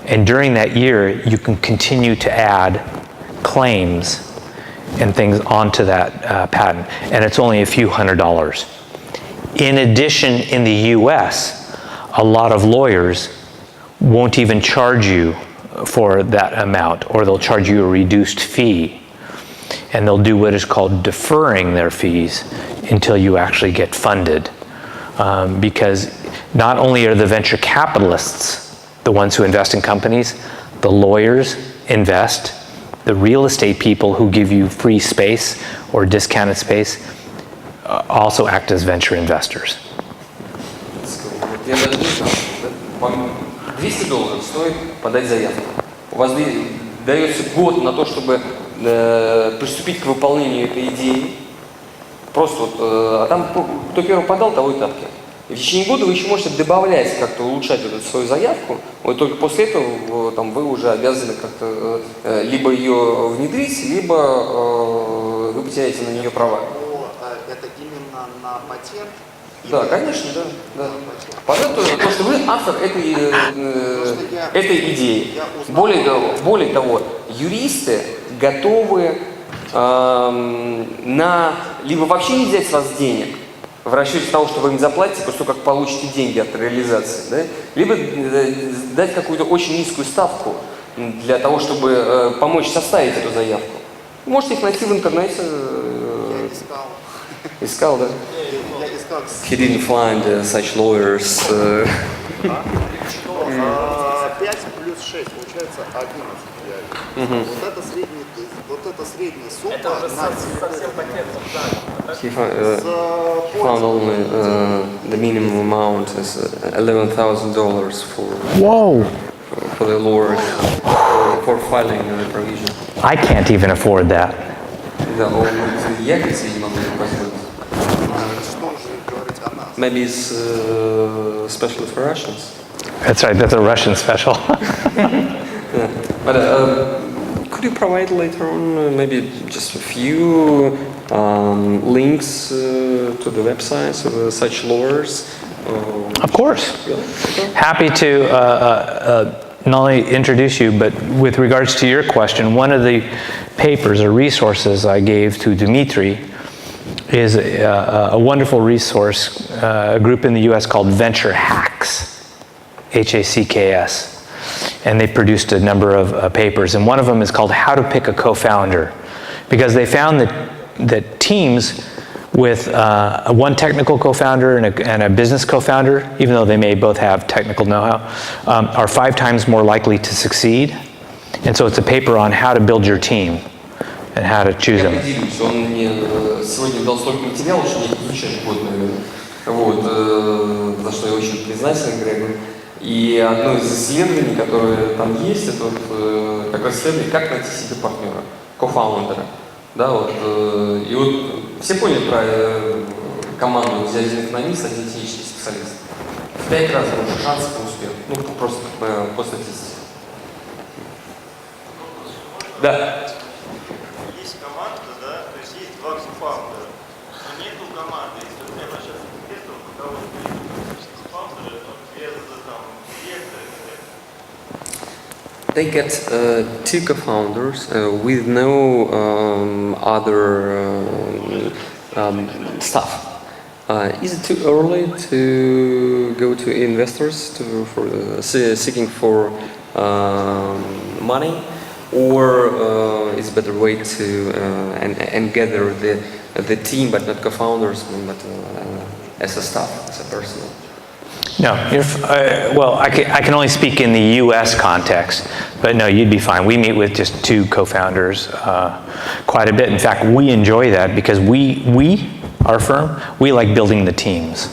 B: And during that year, you can continue to add claims and things onto that patent. And it's only a few $100s. In addition, in the US, a lot of lawyers won't even charge you for that amount, or they'll charge you a reduced fee. And they'll do what is called deferring their fees until you actually get funded. Because not only are the venture capitalists the ones who invest in companies, the lawyers invest, the real estate people who give you free space or discounted space also act as venture investors.
C: Я даже не знал, вам $200 стоит подать заявку. У вас дается год на то, чтобы приступить к выполнению этой идеи. Просто а там кто первый подал, того и тапки. И в течение года вы еще можете добавлять, как-то улучшать свою заявку. Вот только после этого вы уже обязаны как-то либо ее внедрить, либо вы потеряете на нее права.
E: Это именно на патент?
C: Да, конечно, да. Патент то, что вы автор этой идеи. Более того, юристы готовы либо вообще не взять с вас денег, в расчете того, что вы им заплатите после того, как получите деньги от реализации, да? Либо дать какую-то очень низкую ставку для того, чтобы помочь составить эту заявку. Вы можете их найти в интернете.
E: Я искал.
C: Искал, да?
E: Я искал.
C: He didn't find such lawyers.
E: 5 плюс 6, получается 11. Вот это средняя сумма.
D: Это уже совсем пакетом, да.
C: He found only the minimum amount is $11,000 for the lawyer for filing the provision.
B: I can't even afford that.
C: Да, я как себе не могу позволить.
E: Что же говорить о нас?
C: Maybe it's especially for Russians.
B: That's right, that's a Russian special.
C: Yeah. But could you provide later on maybe just a few links to the websites of such lawyers?
B: Of course. Happy to not only introduce you, but with regards to your question, one of the papers or resources I gave to Dmitri is a wonderful resource, a group in the US called Venture Hacks, Hacks. and they produced a number of papers. And one of them is called How to Pick a Co-Founder, because they found that teams with one technical co-founder and a business co-founder, even though they may both have technical know-how, are 5 times more likely to succeed. And so it's a paper on how to build your team and how to choose them.
C: Я поделюсь, он мне сегодня дал столько материала, что я изучать год, наверное. Вот, за что я очень признателен Грегу. И одно из исследований, которое там есть, это вот, как раз исследование, как найти себе партнера, кофаундера. Да, вот, и вот все поняли про команду взять экономист, один технический специалист. В 5 раз больше шансов на успех. Ну, просто по статистике. Да.
F: Есть команда, да, то есть есть 2 кофаундера, но нету команды. Если у меня начнется инвестор, у кого-то есть кофаундеры, но без там директора.
A: They get 2 co-founders with no other staff. Is it too early to go to investors seeking for money, or is better way to and gather the team, but not co-founders, but as a staff, as a person?
B: No, well, I can only speak in the U.S. context, but no, you'd be fine. We meet with just 2 co-founders quite a bit. In fact, we enjoy that because our firm, we like building the teams.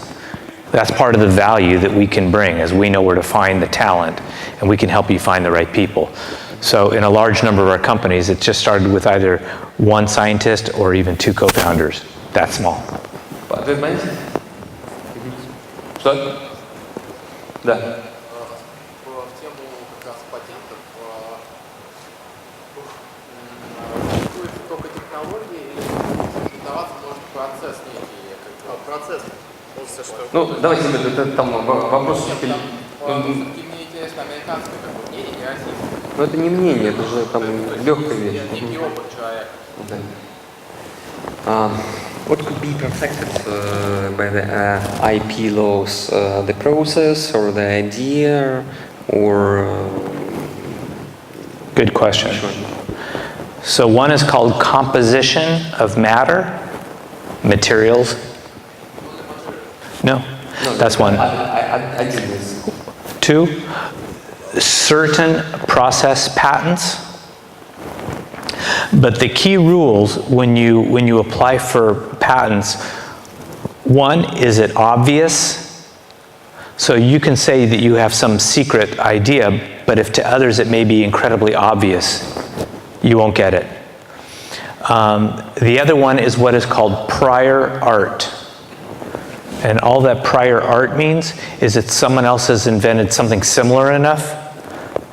B: That's part of the value that we can bring, as we know where to find the talent, and we can help you find the right people. So in a large number of our companies, it just started with either 1 scientist or even 2 co-founders. That small.
C: Ответ понятен? Что? Да.
E: В тему как раз патентов, существует только технологии или патентоваться может процесс некий, процесс?
C: Ну, давайте, это там вопрос.
E: Мне интересно американское такое мнение, не российское.
C: Ну, это не мнение, это же там легкая вещь.
E: Некий опыт человека.
A: What could be protected by the IP laws? The process or the idea or...
B: Good question. So one is called composition of matter, materials. No, that's one.
C: Один из.
B: 2, certain process patents. But the key rules when you apply for patents, 1, is it obvious? So you can say that you have some secret idea, but if to others it may be incredibly obvious, you won't get it. The other one is what is called prior art. And all that prior art means is that someone else has invented something similar enough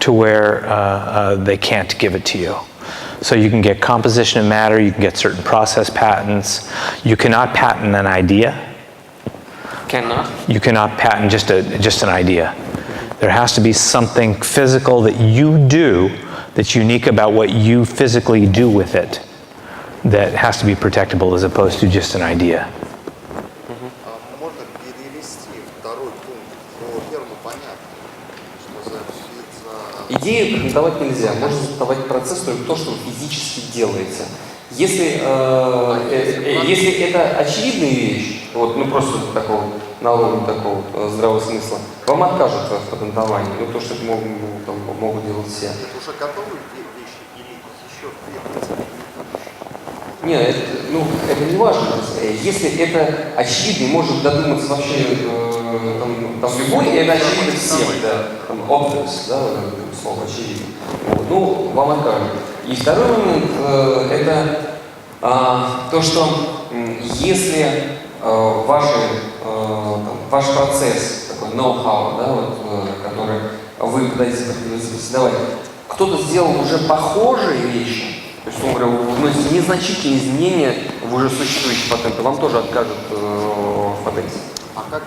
B: to where they can't give it to you. So you can get composition of matter, you can get certain process patents. You cannot patent an idea.
C: Cannot?
B: You cannot patent just an idea. There has to be something physical that you do that's unique about what you physically do with it that has to be protectable as opposed to just an idea.
E: Можно перевести второй пункт, по первому понятно, что за
C: Идею патентовать нельзя, можно патентовать процесс, только то, что вы физически делаете. Если это очевидная вещь, вот, ну просто такого, на уровне такого здравого смысла, вам откажут в патентовании, ну то, что это могут делать все.
E: Это уже готовые вещи или еще требуется?
C: Нет, это не важно. Если это очевидно, может додуматься вообще там любой, и это очевидно всем, да, там, obvious, да, слово очевидно. Вот, ну, вам откажут. И второй момент, это то, что если ваш процесс, такой know-how, да, вот, который вы пытаетесь создавать, кто-то сделал уже похожие вещи, то есть, он говорит, вы вносите незначительные изменения в уже существующие патенты, вам тоже откажут в патенте.
E: А как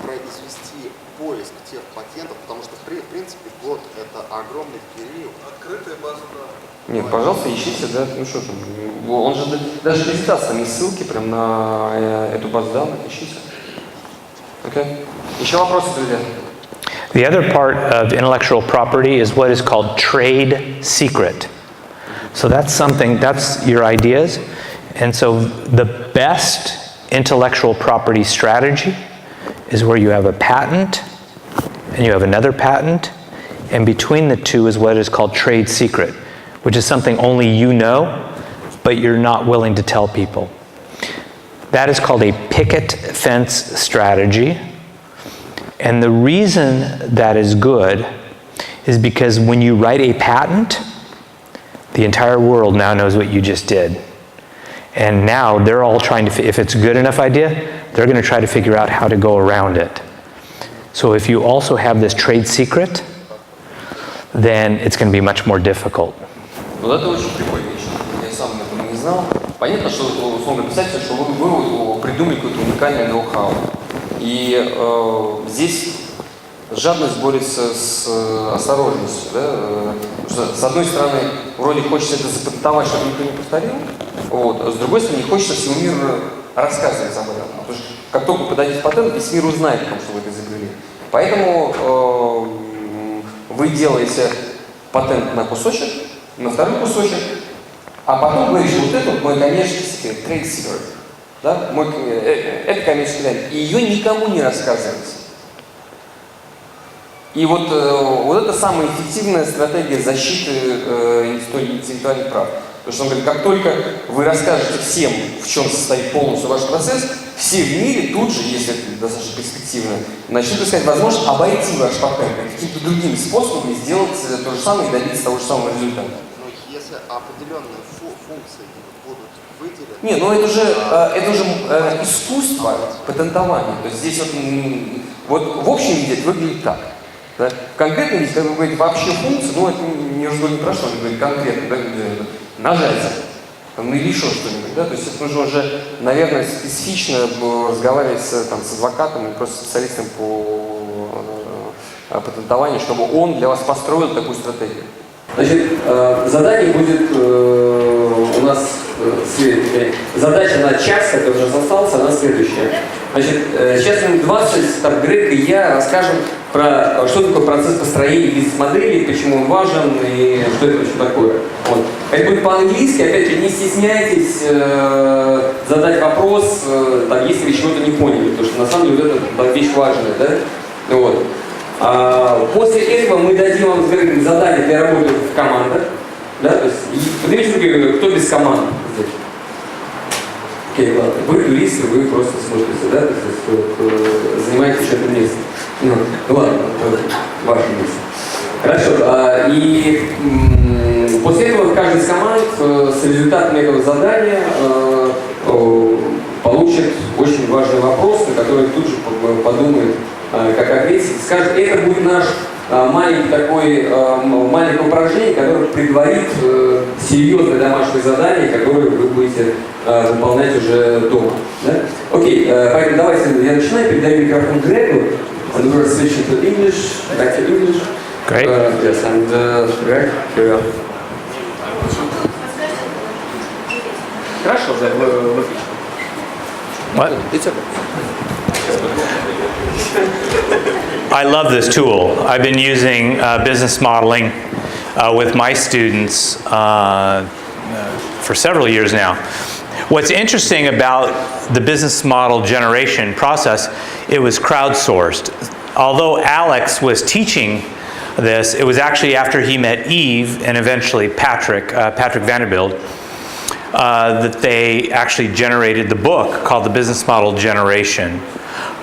E: произвести поиск тех патентов, потому что в принципе год это огромный период. Открытая база данных.
C: Нет, пожалуйста, ищите, да, ну что там, он же даже презентация, там есть ссылки прям на эту базу данных, ищите. Окей. Еще вопросы, друзья?
B: The other part of intellectual property is what is called trade secret. So that's your ideas. And so the best intellectual property strategy is where you have a patent and you have another patent, and between the two is what is called trade secret, which is something only you know, but you're not willing to tell people. That is called a picket fence strategy. And the reason that is good is because when you write a patent, the entire world now knows what you just did. And now they're all trying to, if it's a good enough idea, they're going to try to figure out how to go around it. So if you also have this trade secret, then it's going to be much more difficult.
C: Вот это очень прикольная вещь. Я сам этого не знал. Понятно, что, условно, представьте, что вы придумали какое-то уникальное ноу-хау. И здесь жадность борется с осторожностью. Да? Потому что, с одной стороны, вроде хочется это запатентовать, чтобы никто не повторил, вот, а с другой стороны, не хочется всему миру рассказывать об этом. Потому что как только подадите патент, весь мир узнает о том, что вы это изобрели. Поэтому вы делаете патент на кусочек, на второй кусочек, а потом говорите, вот это мой коммерческий секрет, trade secret. Да? Это коммерческий тайна. И ее никому не рассказывается. И вот это самая эффективная стратегия защиты интеллектуальных прав. Потому что он говорит, как только вы расскажете всем, в чем состоит полностью ваш процесс, все в мире тут же, если это достаточно перспективно, начнут искать возможность обойти ваш патент какими-то другими способами, сделать то же самое и добиться того же самого результата.
E: Но если определенные функции будут выделены...
C: Не, ну это уже искусство патентования. То есть здесь вот в общем виде это выглядит так. Да? В конкретном виде, когда вы говорите вообще функции, ну это не прошло, вы говорите конкретно, да, нажатие, там, или еще что-нибудь, да, то есть это нужно уже, наверное, специфично разговаривать с адвокатом или просто специалистом по патентованию, чтобы он для вас построил такую стратегию. Значит, задание будет у нас задача на час, который уже остался, она следующая. Значит, сейчас минут 20, там, Грег и я расскажем про что такое процесс построения бизнес-модели, почему он важен и что это вообще такое. Вот. Это будет по-английски, опять же, не стесняйтесь задать вопрос, там, если вы чего-то не поняли, потому что на самом деле это вещь важная, да? Вот. После этого мы дадим вам задание для работы в командах. Да? То есть, поднимите руки, кто без команды здесь? Окей, ладно. Вы юристы, вы просто смотрите, да? То есть, занимаете что-то место. Ну ладно, ваше место. Хорошо. И после этого каждый из команд с результатами этого задания получит очень важный вопрос, на который тут же подумает, как ответить, скажет, это будет наш маленькое упражнение, которое предварит серьезное домашнее задание, которое вы будете выполнять уже дома. Да? Окей, поэтому давайте я начинаю, передаю микрофон Грегу. And we're switching to English, back to English.
B: Great.
C: Yes, and Greg, here we are. Хорошо, да, выключим.
B: What?
C: It's okay.
B: I love this tool. I've been using business modeling with my students for several years now. What's interesting about the business model generation process, it was crowdsourced. Although Alex was teaching this, it was actually after he met Eve and eventually Patrick Vanderbilt, that they actually generated the book called The Business Model Generation.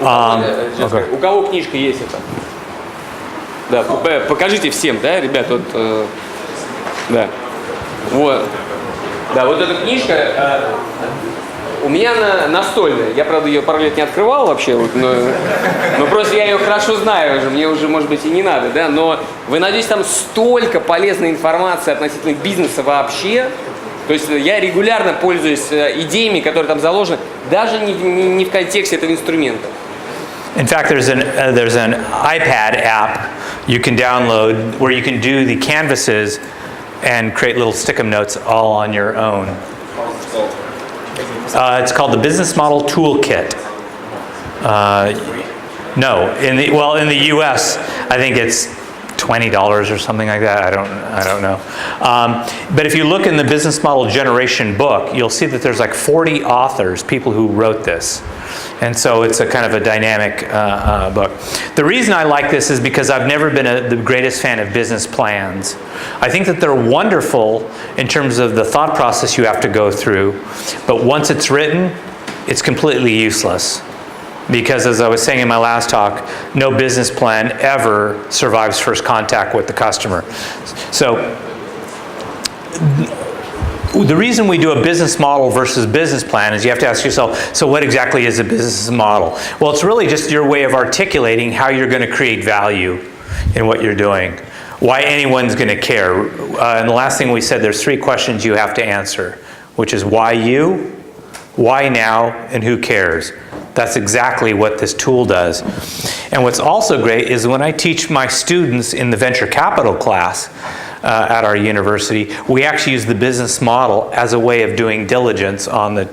C: Okay. У кого книжка есть это? Да, покажите всем, да, ребят, вот, да. Вот. Да, вот эта книжка у меня настольная. Я, правда, ее пару лет не открывал вообще, вот, но просто я ее хорошо знаю уже, мне уже, может быть, и не надо, да, но вы найдете там столько полезной информации относительно бизнеса вообще. То есть я регулярно пользуюсь идеями, которые там заложены, даже не в контексте этого инструмента.
B: In fact, there's an iPad app you can download where you can do the canvases and create little stick-em notes all on your own. It's called the Business Model Toolkit. No, in the U.S., I think it's $20 or something like that. I don't know. But if you look in the Business Model Generation book, you'll see that there's like 40 authors, people who wrote this. And so it's a kind of a dynamic book. The reason I like this is because I've never been the greatest fan of business plans. I think that they're wonderful in terms of the thought process you have to go through, but once it's written, it's completely useless. Because as I was saying in my last talk, no business plan ever survives first contact with the customer. So the reason we do a business model versus business plan is you have to ask yourself, so what exactly is a business model? Well, it's really just your way of articulating how you're going to create value in what you're doing. Why anyone's going to care. And the last thing we said, there's 3 questions you have to answer, which is why you, why now, and who cares. That's exactly what this tool does. And what's also great is when I teach my students in the venture capital class at our university, we actually use the business model as a way of doing diligence on the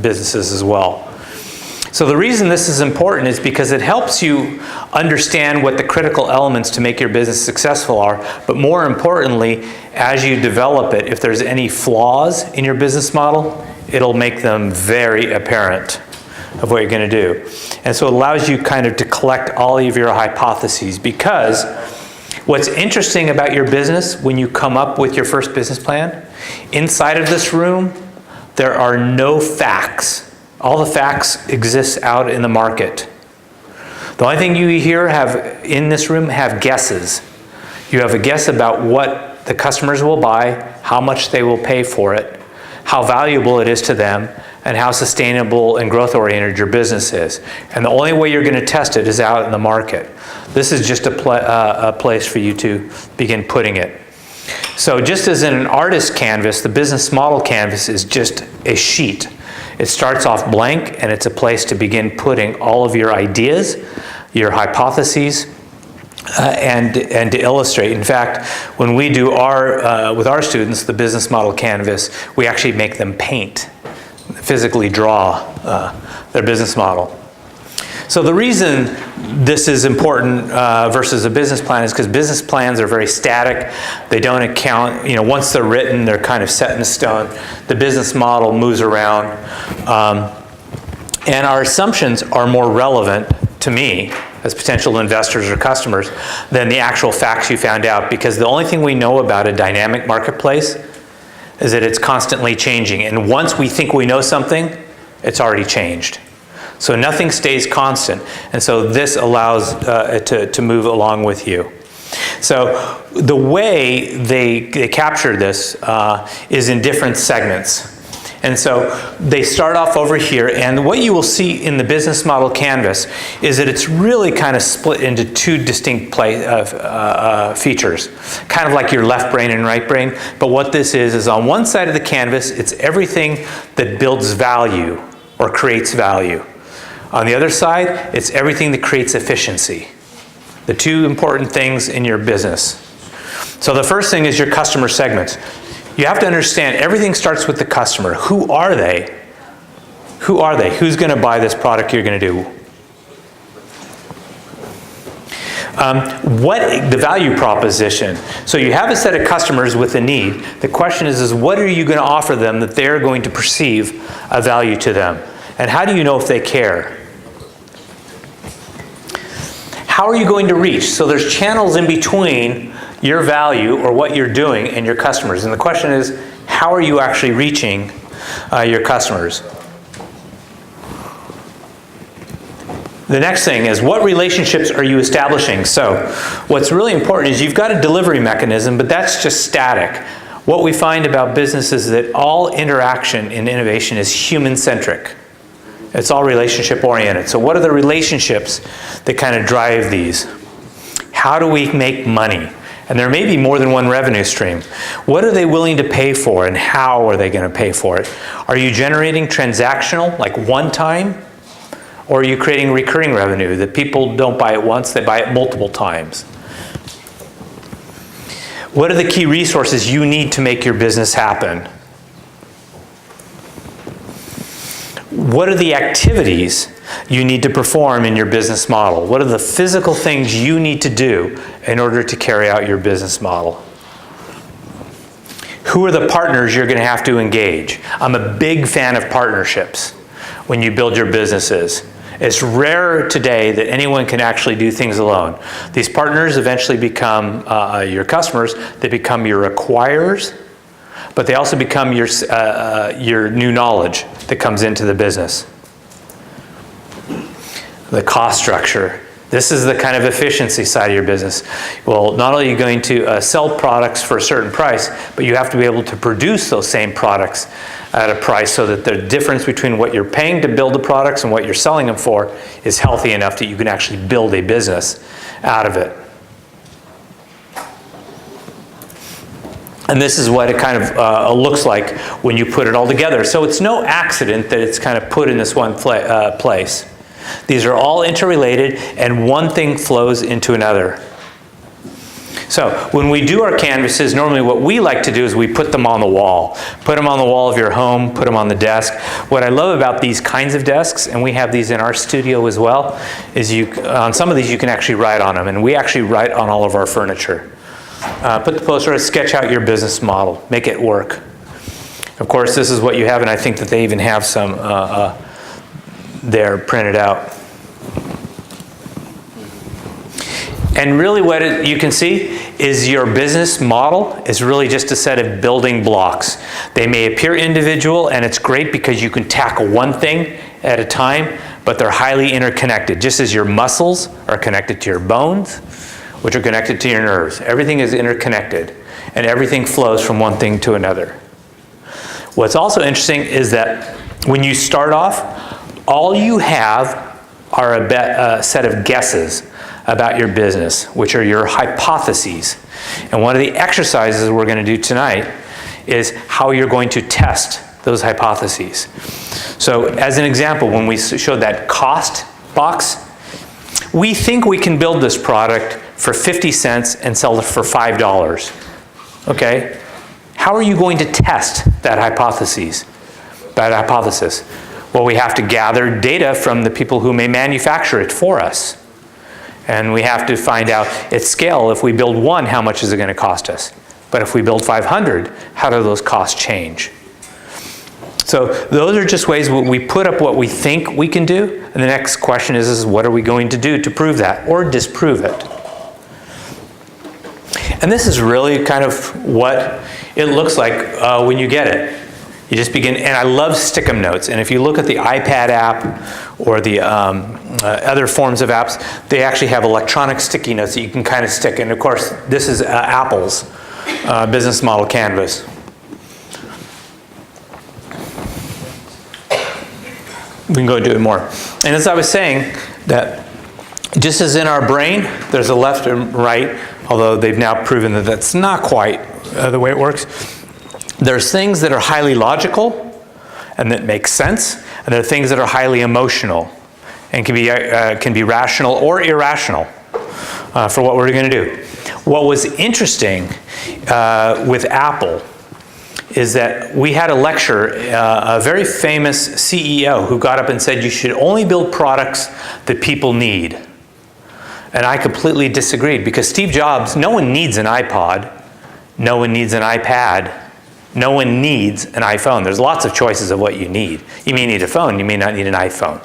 B: businesses as well. So the reason this is important is because it helps you understand what the critical elements to make your business successful are, but more importantly, as you develop it, if there's any flaws in your business model, it'll make them very apparent of what you're going to do. And so it allows you kind of to collect all of your hypotheses, because what's interesting about your business when you come up with your first business plan, inside of this room, there are no facts. All the facts exist out in the market. The only thing you here have in this room have guesses. You have a guess about what the customers will buy, how much they will pay for it, how valuable it is to them, and how sustainable and growth-oriented your business is. And the only way you're going to test it is out in the market. This is just a place for you to begin putting it. So just as in an artist canvas, the business model canvas is just a sheet. It starts off blank, and it's a place to begin putting all of your ideas, your hypotheses, and to illustrate. In fact, when we do with our students, the business model canvas, we actually make them paint, physically draw their business model. So the reason this is important versus a business plan is because business plans are very static. They don't account, once they're written, they're kind of set in stone. The business model moves around. And our assumptions are more relevant to me as potential investors or customers than the actual facts you found out, because the only thing we know about a dynamic marketplace is that it's constantly changing. And once we think we know something, it's already changed. So nothing stays constant. And so this allows it to move along with you. So the way they capture this is in different segments. And so they start off over here, and what you will see in the business model canvas is that it's really kind of split into 2 distinct features, kind of like your left brain and right brain. But what this is on one side of the canvas, it's everything that builds value or creates value. On the other side, it's everything that creates efficiency. The 2 important things in your business. So the first thing is your customer segments. You have to understand everything starts with the customer. Who are they? Who are they? Who's going to buy this product you're going to do? What the value proposition? So you have a set of customers with a need. The question is what are you going to offer them that they're going to perceive a value to them? And how do you know if they care? How are you going to reach? So there's channels in between your value or what you're doing and your customers. And the question is, how are you actually reaching your customers? The next thing is, what relationships are you establishing? So what's really important is you've got a delivery mechanism, but that's just static. What we find about business is that all interaction in innovation is human-centric. It's all relationship-oriented. So what are the relationships that kind of drive these? How do we make money? And there may be more than one revenue stream. What are they willing to pay for, and how are they going to pay for it? Are you generating transactional, like one time? Or are you creating recurring revenue that people don't buy it once, they buy it multiple times? What are the key resources you need to make your business happen? What are the activities you need to perform in your business model? What are the physical things you need to do in order to carry out your business model? Who are the partners you're going to have to engage? I'm a big fan of partnerships when you build your businesses. It's rare today that anyone can actually do things alone. These partners eventually become your customers. They become your acquirers, but they also become your new knowledge that comes into the business. The cost structure. This is the kind of efficiency side of your business. Well, not only are you going to sell products for a certain price, but you have to be able to produce those same products at a price so that the difference between what you're paying to build the products and what you're selling them for is healthy enough that you can actually build a business out of it. And this is what it kind of looks like when you put it all together. So it's no accident that it's kind of put in this one place. These are all interrelated, and one thing flows into another. So when we do our canvases, normally what we like to do is we put them on the wall. Put them on the wall of your home, put them on the desk. What I love about these kinds of desks, and we have these in our studio as well, is on some of these you can actually write on them, and we actually write on all of our furniture. Put the poster, sketch out your business model, make it work. Of course, this is what you have, and I think that they even have some there printed out. And really what you can see is your business model is really just a set of building blocks. They may appear individual, and it's great because you can tackle one thing at a time, but they're highly interconnected. Just as your muscles are connected to your bones, which are connected to your nerves. Everything is interconnected, and everything flows from one thing to another. What's also interesting is that when you start off, all you have are a set of guesses about your business, which are your hypotheses. And one of the exercises we're going to do tonight is how you're going to test those hypotheses. So as an example, when we showed that cost box, we think we can build this product for 50 cents and sell it for $5. Okay? How are you going to test that hypothesis? Well, we have to gather data from the people who may manufacture it for us. And we have to find out at scale, if we build one, how much is it going to cost us? But if we build 500, how do those costs change? So those are just ways we put up what we think we can do. And the next question is what are we going to do to prove that or disprove it? And this is really kind of what it looks like when you get it. You just begin, and I love Stick'em notes. And if you look at the iPad app or the other forms of apps, they actually have electronic sticky notes that you can kind of stick. And of course, this is Apple's business model canvas. We can go do it more. And as I was saying, that just as in our brain, there's a left and right, although they've now proven that that's not quite the way it works. There's things that are highly logical and that make sense, and there are things that are highly emotional and can be rational or irrational for what we're going to do. What was interesting with Apple is that we had a lecture, a very famous CEO who got up and said you should only build products that people need. And I completely disagreed, because Steve Jobs, no one needs an iPod, no one needs an iPad, no one needs an iPhone. There's lots of choices of what you need. You may need a phone, you may not need an iPhone.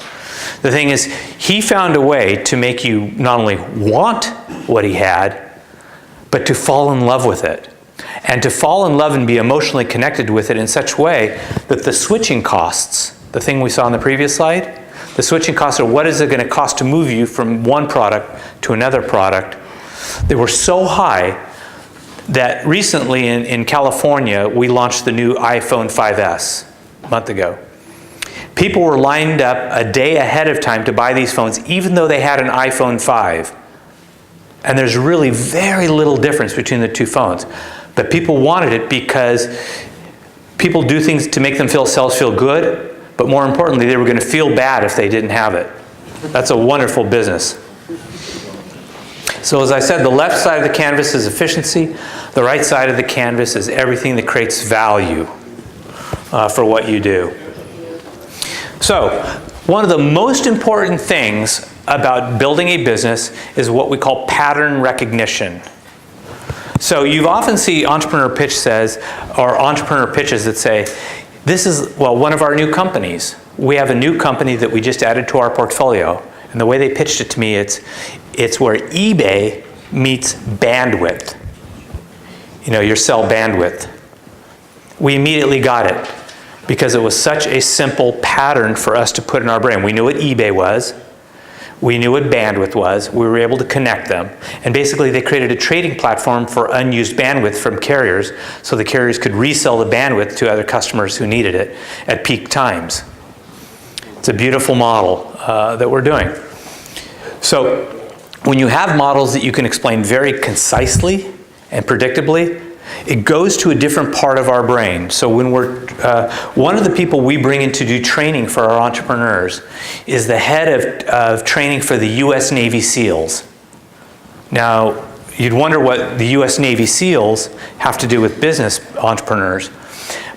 B: The thing is, he found a way to make you not only want what he had, but to fall in love with it. And to fall in love and be emotionally connected with it in such a way that the switching costs, the thing we saw on the previous slide, the switching costs are what is it going to cost to move you from one product to another product. They were so high that recently in California, we launched the new iPhone 5S a month ago. People were lined up a day ahead of time to buy these phones, even though they had an iPhone 5. And there's really very little difference between the two phones. But people wanted it because people do things to make themselves feel good, but more importantly, they were going to feel bad if they didn't have it. That's a wonderful business. So as I said, the left side of the canvas is efficiency. The right side of the canvas is everything that creates value for what you do. So One of the most important things about building a business is what we call pattern recognition. So you often see entrepreneur pitches that say, this is, well, one of our new companies. We have a new company that we just added to our portfolio. And the way they pitched it to me, it's where eBay meets bandwidth. You know, your cell bandwidth. We immediately got it because it was such a simple pattern for us to put in our brain. We knew what eBay was. We knew what bandwidth was. We were able to connect them. And basically they created a trading platform for unused bandwidth from carriers so the carriers could resell the bandwidth to other customers who needed it at peak times. It's a beautiful model that we're doing. So when you have models that you can explain very concisely and predictably, it goes to a different part of our brain. So when we're, one of the people we bring in to do training for our entrepreneurs is the head of training for the US Navy SEALs. Now, you'd wonder what the US Navy SEALs have to do with business entrepreneurs.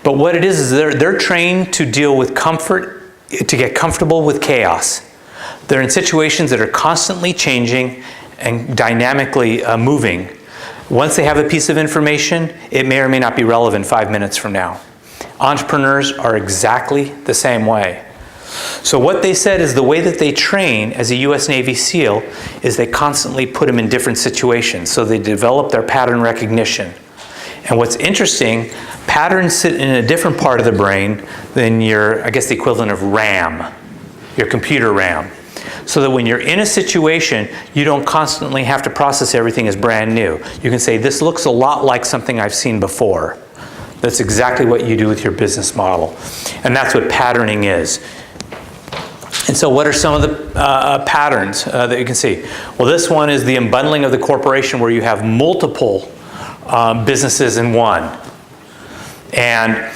B: But what it is they're trained to deal with comfort, to get comfortable with chaos. They're in situations that are constantly changing and dynamically moving. Once they have a piece of information, it may or may not be relevant 5 minutes from now. Entrepreneurs are exactly the same way. So what they said is the way that they train as a US Navy SEAL is they constantly put them in different situations. So they develop their pattern recognition. And what's interesting, patterns sit in a different part of the brain than your, I guess the equivalent of RAM, your computer RAM. So that when you're in a situation, you don't constantly have to process everything as brand new. You can say, this looks a lot like something I've seen before. That's exactly what you do with your business model. And that's what patterning is. And so what are some of the patterns that you can see? Well, this one is the unbundling of the corporation where you have multiple businesses in one. And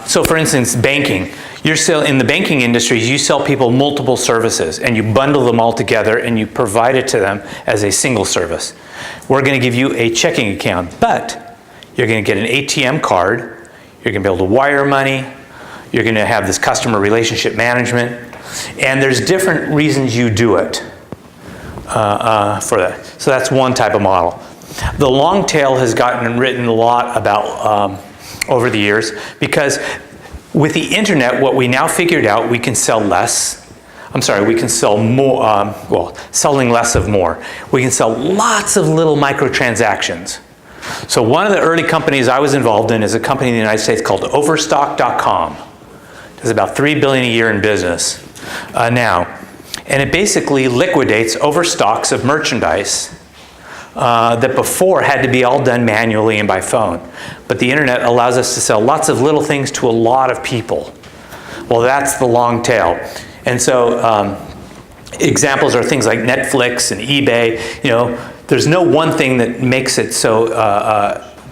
B: so for instance, banking. You're still in the banking industry, you sell people multiple services and you bundle them all together and you provide it to them as a single service. We're going to give you a checking account, but you're going to get an ATM card, you're going to be able to wire money, you're going to have this customer relationship management, and there's different reasons you do it for that. So that's one type of model. The long tail has gotten written a lot about over the years because with the internet, what we now figured out, we can sell less. We can sell more, well, selling less of more. We can sell lots of little microtransactions. So one of the early companies I was involved in is a company in the United States called Overstock.com. Does about $3 billion a year in business now. And it basically liquidates overstocks of merchandise that before had to be all done manually and by phone. But the internet allows us to sell lots of little things to a lot of people. Well, that's the long tail. And so examples are things like Netflix and eBay. You know, there's no one thing that makes it so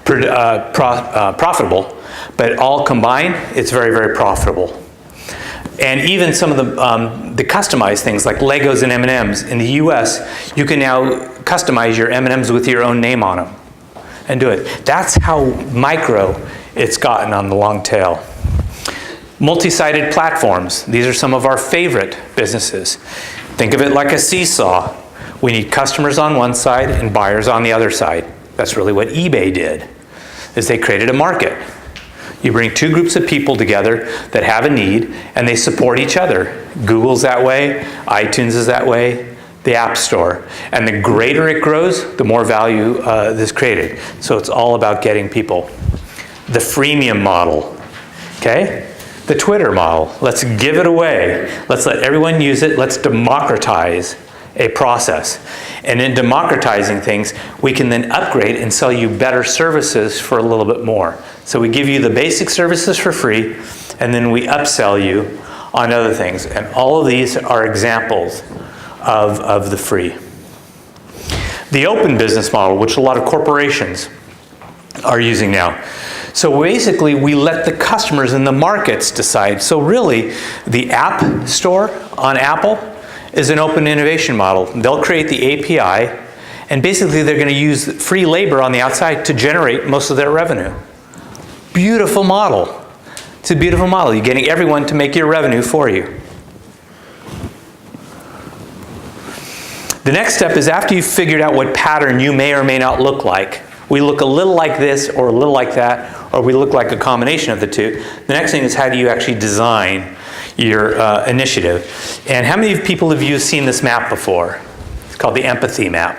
B: profitable, but all combined, it's very, very profitable. And even some of the customized things like Legos and M&Ms in the US, you can now customize your M&Ms with your own name on them and do it. That's how micro it's gotten on the long tail. Multi-sided platforms. These are some of our favorite businesses. Think of it like a seesaw. We need customers on one side and buyers on the other side. That's really what eBay did, is they created a market. You bring two groups of people together that have a need and they support each other. Google's that way, iTunes is that way, the App Store. And the greater it grows, the more value is created. So it's all about getting people. The freemium model, okay? The Twitter model, let's give it away. Let's let everyone use it. Let's democratize a process. And in democratizing things, we can then upgrade and sell you better services for a little bit more. So we give you the basic services for free, and then we upsell you on other things. And all of these are examples of the free. The open business model, which a lot of corporations are using now. So basically, we let the customers and the markets decide. So really, the App Store on Apple is an open innovation model. They'll create the API, and basically they're going to use free labor on the outside to generate most of their revenue. Beautiful model. It's a beautiful model. You're getting everyone to make your revenue for you. The next step is after you've figured out what pattern you may or may not look like. We look a little like this or a little like that, or we look like a combination of the two. The next thing is how do you actually design your initiative. And how many people of you have seen this map before? It's called the empathy map.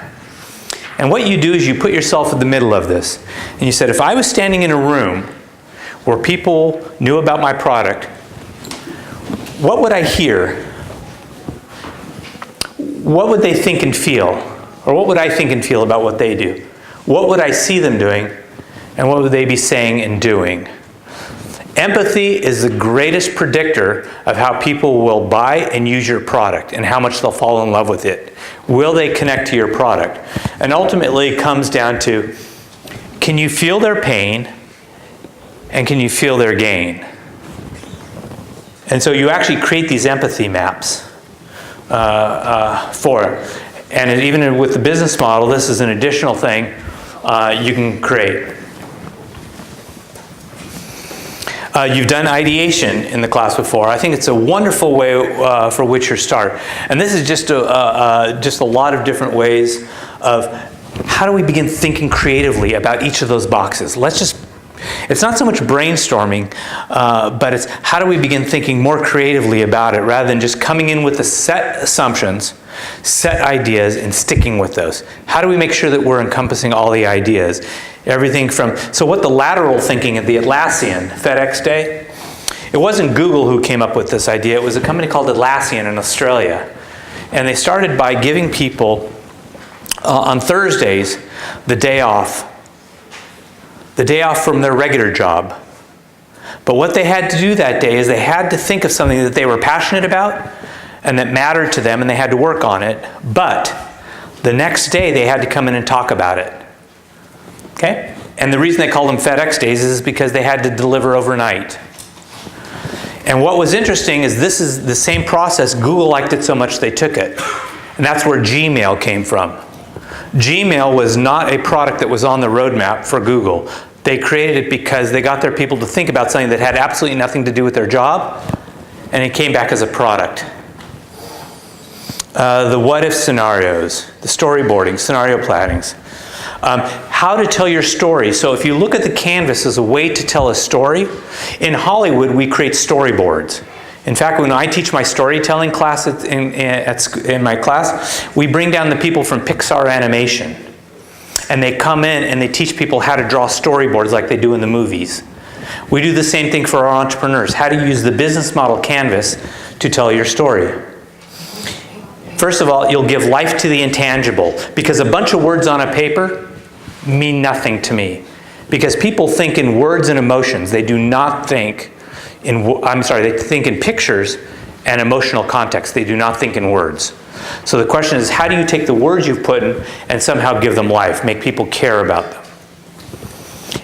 B: And what you do is you put yourself in the middle of this. And you said, if I was standing in a room where people knew about my product, what would I hear? What would they think and feel? Or what would I think and feel about what they do? What would I see them doing? And what would they be saying and doing? Empathy is the greatest predictor of how people will buy and use your product and how much they'll fall in love with it. Will they connect to your product? And ultimately it comes down to, can you feel their pain and can you feel their gain? And so you actually create these empathy maps for it. And even with the business model, this is an additional thing you can create. You've done ideation in the class before. I think it's a wonderful way for which you start. And this is just a lot of different ways of how do we begin thinking creatively about each of those boxes. It's not so much brainstorming, but it's how do we begin thinking more creatively about it rather than just coming in with the set assumptions, set ideas, and sticking with those. How do we make sure that we're encompassing all the ideas? Everything from, so what the lateral thinking at the Atlassian FedEx Day, it wasn't Google who came up with this idea, it was a company called Atlassian in Australia. And they started by giving people on Thursdays the day off from their regular job. But what they had to do that day is they had to think of something that they were passionate about and that mattered to them and they had to work on it. But the next day they had to come in and talk about it. Okay? And the reason they called them FedEx days is because they had to deliver overnight. And what was interesting is this is the same process. Google liked it so much they took it. And that's where Gmail came from. Gmail was not a product that was on the roadmap for Google. They created it because they got their people to think about something that had absolutely nothing to do with their job, and it came back as a product. The what-if scenarios, the storyboarding, scenario plannings. How to tell your story. So if you look at the canvas as a way to tell a story, in Hollywood we create storyboards. In fact, when I teach my storytelling class in my class, we bring down the people from Pixar Animation. And they come in and they teach people how to draw storyboards like they do in the movies. We do the same thing for our entrepreneurs. How to use the business model canvas to tell your story. First of all, you'll give life to the intangible. Because a bunch of words on a paper mean nothing to me. Because people think in words and emotions. They do not think they think in pictures and emotional context. They do not think in words. So the question is, how do you take the words you've put in and somehow give them life, make people care about them?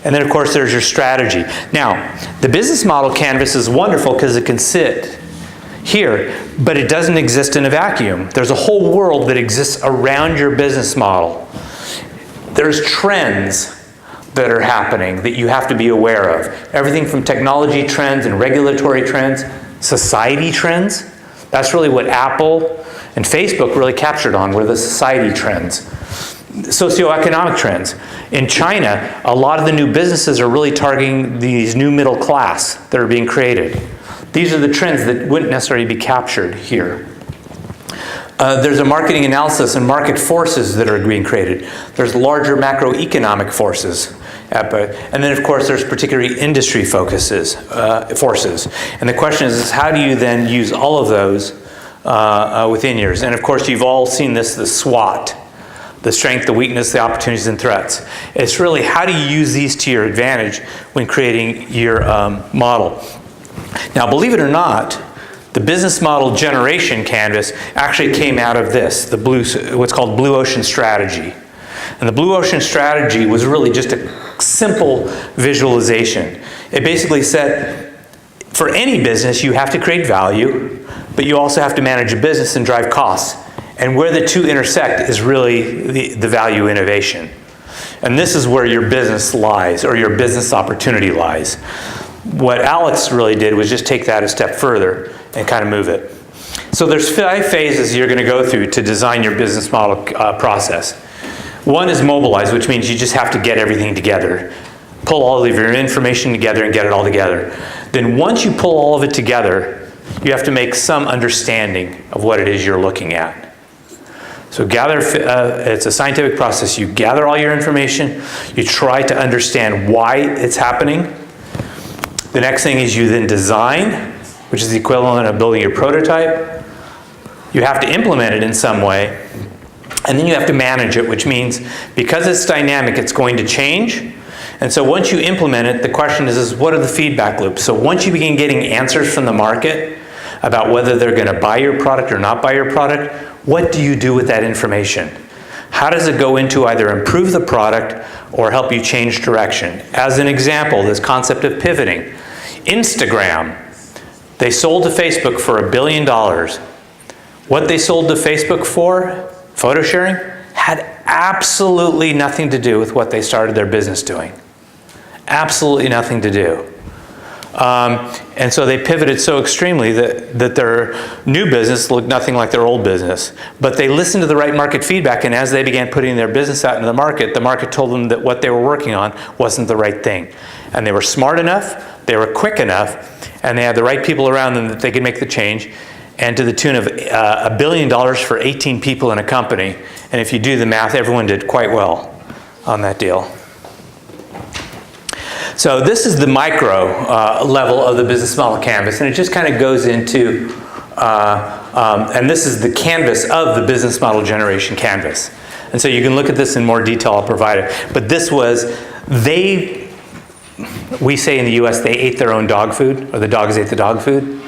B: And then of course there's your strategy. Now, the business model canvas is wonderful because it can sit here, but it doesn't exist in a vacuum. There's a whole world that exists around your business model. There's trends that are happening that you have to be aware of. Everything from technology trends and regulatory trends, society trends. That's really what Apple and Facebook really captured on, were the society trends. Socioeconomic trends. In China, a lot of the new businesses are really targeting these new middle class that are being created. These are the trends that wouldn't necessarily be captured here. There's a marketing analysis and market forces that are being created. There's larger macroeconomic forces. And then of course there's particularly industry forces. And the question is how do you then use all of those within yours? And of course you've all seen this, the SWOT. The strength, the weakness, the opportunities and threats. It's really how do you use these to your advantage when creating your model. Now believe it or not, the business model generation canvas actually came out of this, what's called Blue Ocean Strategy. And the Blue Ocean Strategy was really just a simple visualization. It basically said, for any business, you have to create value, but you also have to manage a business and drive costs. And where the two intersect is really the value innovation. And this is where your business lies, or your business opportunity lies. What Alex really did was just take that a step further and kind of move it. So there's 5 phases you're going to go through to design your business model process. One is mobilize, which means you just have to get everything together. Pull all of your information together and get it all together. Then once you pull all of it together, you have to make some understanding of what it is you're looking at. So it's a scientific process. You gather all your information, you try to understand why it's happening. The next thing is you then design, which is the equivalent of building your prototype. You have to implement it in some way. And then you have to manage it, which means because it's dynamic, it's going to change. And so once you implement it, the question is what are the feedback loops? So once you begin getting answers from the market about whether they're going to buy your product or not buy your product, what do you do with that information? How does it go into either improve the product or help you change direction? As an example, this concept of pivoting. Instagram, they sold to Facebook for $1 billion. What they sold to Facebook for, photo sharing, had absolutely nothing to do with what they started their business doing. Absolutely nothing to do. And so they pivoted so extremely that their new business looked nothing like their old business. But they listened to the right market feedback, and as they began putting their business out into the market told them that what they were working on wasn't the right thing. And they were smart enough, they were quick enough, and they had the right people around them that they could make the change, and to the tune of $1 billion for 18 people in a company. And if you do the math, everyone did quite well on that deal. So this is the micro level of the business model canvas, and it just kind of goes into, and this is the canvas of the business model generation canvas. And so you can look at this in more detail, I'll provide it. But this was, we say in the US, they ate their own dog food, or the dogs ate the dog food.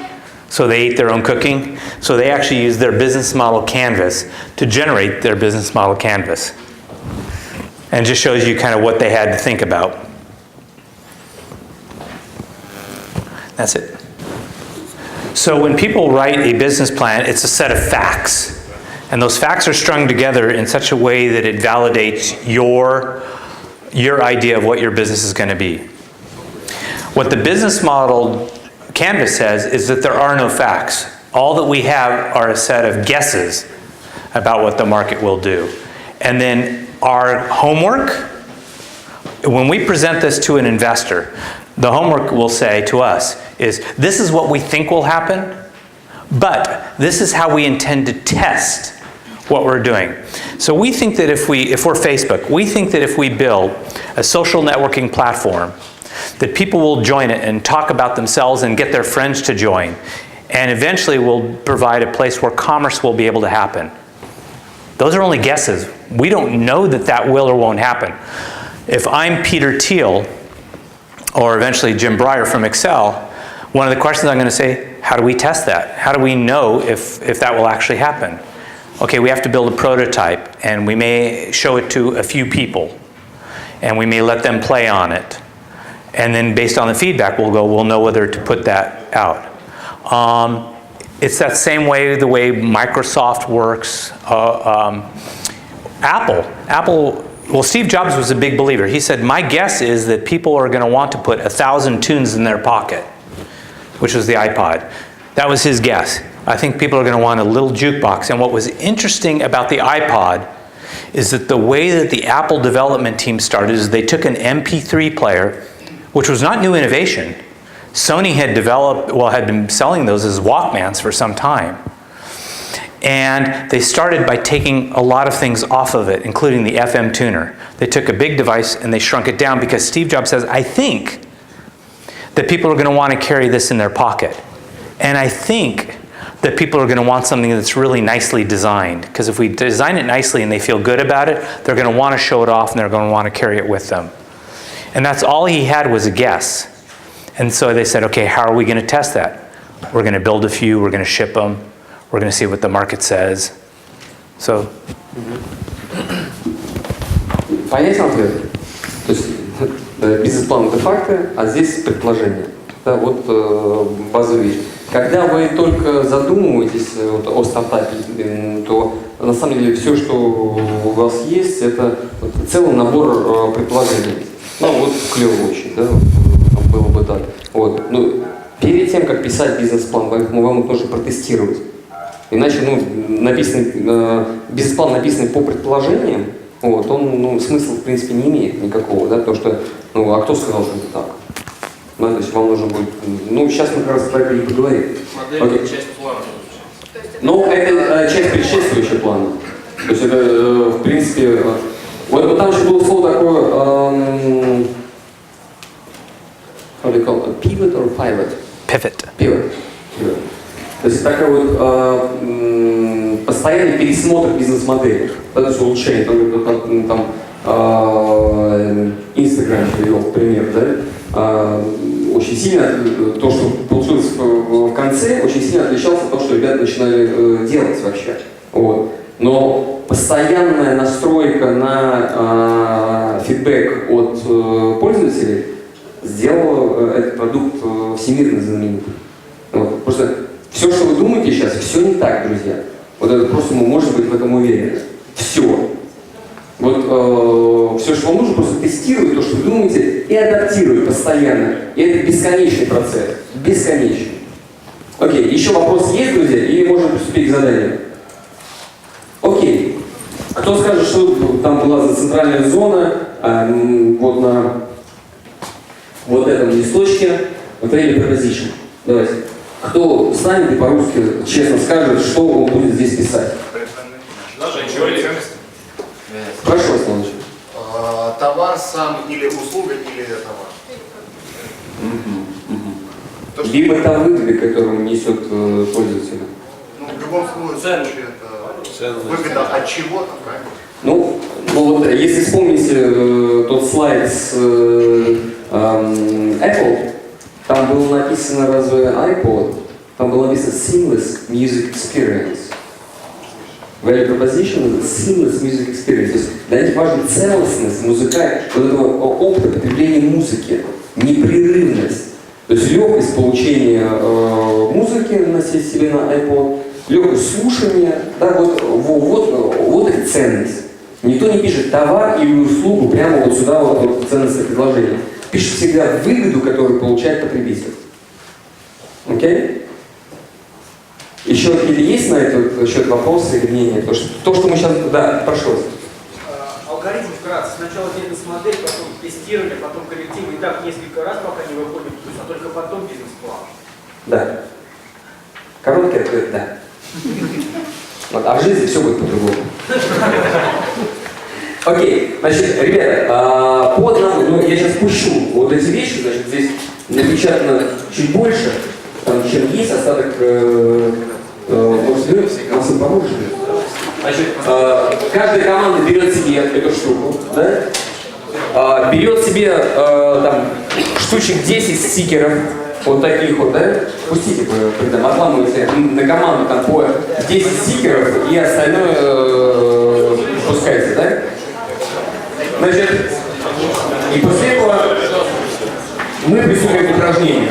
B: So they ate their own cooking. So they actually used their business model canvas to generate their business model canvas. And just shows you kind of what they had to think about. That's it. So when people write a business plan, it's a set of facts. And those facts are strung together in such a way that it validates your idea of what your business is going to be. What the business model canvas says is that there are no facts. All that we have are a set of guesses about what the market will do. And then our homework, when we present this to an investor, the homework will say to us is, this is what we think will happen, but this is how we intend to test what we're doing. So we think that if we're Facebook, we think that if we build a social networking platform, that people will join it and talk about themselves and get their friends to join. And eventually we'll provide a place where commerce will be able to happen. Those are only guesses. We don't know that that will or won't happen. If I'm Peter Thiel, or eventually Jim Breyer from Excel, one of the questions I'm going to say, how do we test that? How do we know if that will actually happen? Okay, we have to build a prototype, and we may show it to a few people, and we may let them play on it. And then based on the feedback, we'll know whether to put that out. It's that same way, the way Microsoft works. Apple, well, Steve Jobs was a big believer. He said, my guess is that people are going to want to put 1,000 tunes in their pocket, which was the iPod. That was his guess. I think people are going to want a little jukebox. And what was interesting about the iPod is that the way that the Apple development team started is they took an MP3 player, which was not new innovation. Sony had had been selling those as Walkmans for some time. And they started by taking a lot of things off of it, including the FM tuner. They took a big device and they shrunk it down because Steve Jobs says, I think that people are going to want to carry this in their pocket. And I think that people are going to want something that's really nicely designed. Because if we design it nicely and they feel good about it, they're going to want to show it off and they're going to want to carry it with them. And that's all he had was a guess. And so they said, okay, how are we going to test that? We're going to build a few, we're going to ship them, we're going to see what the market says. So.
C: Понятен ответ? То есть бизнес-план — это факты, а здесь предположения. Да, вот базовая вещь. Когда вы только задумываетесь о стартапе, то на самом деле все, что у вас есть, это целый набор предположений. Ну вот клево очень, да, было бы так. Вот. Ну, перед тем, как писать бизнес-план, вам нужно протестировать. Иначе, бизнес-план, написанный по предположениям, вот, он, смысла, в принципе, не имеет никакого, да, потому что, а кто сказал, что это так? Да, то есть вам нужно будет, сейчас мы как раз про это и поговорим.
D: Модель — часть плана.
C: Но это часть предшествующего плана. То есть это, в принципе, вот там еще было слово такое, how do you call it, pivot or pivot? Pivot. То есть такой вот постоянный пересмотр бизнес-модели, да, то есть улучшение, там Instagram привел в пример, да, очень сильно, то, что получилось в конце, очень сильно отличалось от того, что ребята начинали делать вообще. Вот. Но постоянная настройка на фидбэк от пользователей сделала этот продукт всемирно знаменитым. Вот. Просто все, что вы думаете сейчас, все не так, друзья. Вот это просто мы можем быть в этом уверены. Все. Вот все, что вам нужно, просто тестировать то, что вы думаете, и адаптировать постоянно. И это бесконечный процесс. Бесконечный. Окей, еще вопросы есть, друзья? Или можем приступить к заданию? Окей. Кто скажет, что там была за центральная зона, вот на вот этом листочке, Value Proposition? Давайте. Кто встанет и по-русски честно скажет, что он будет здесь писать? Прошу вас, Иванович.
E: Товар сам или услуга, или товар.
C: Либо та выгода, которую несет пользователь.
E: В любом случае это выгода от чего-то, правильно?
C: Вот если вспомните тот слайд с Apple, там было написано разве iPod, там было написано Seamless Music Experience. Value Proposition — это Seamless Music Experience. То есть для них важна целостность музыка, вот этого опыта потребления музыки, непрерывность. То есть легкость получения музыки носить себе на iPod, легкость слушания, да, вот их ценность. Никто не пишет товар или услугу прямо вот сюда, вот ценностное предложение. Пишет всегда выгоду, которую получает потребитель. Окей? Еще какие-то есть на этот счет вопросы или мнения? То, что мы сейчас... Да, прошу вас.
G: Алгоритм вкратце. Сначала бизнес-модель, потом тестирование, потом коррективы. И так несколько раз, пока не выходим в плюс, а только потом бизнес-план.
C: Да. Короткий ответ — да. Вот, а в жизни все будет по-другому. Окей, значит, ребята, под нам, я сейчас пущу вот эти вещи, значит, здесь напечатано чуть больше, там, чем есть остаток, может, вы нас им поможете? Значит, каждая команда берет себе эту штуку, да? Берет себе там штучек 10 стикеров, вот таких вот, да? Пустите, когда отламываете на команду там по 10 стикеров и остальное пускайте, да? Значит, и после этого мы приступим к упражнению.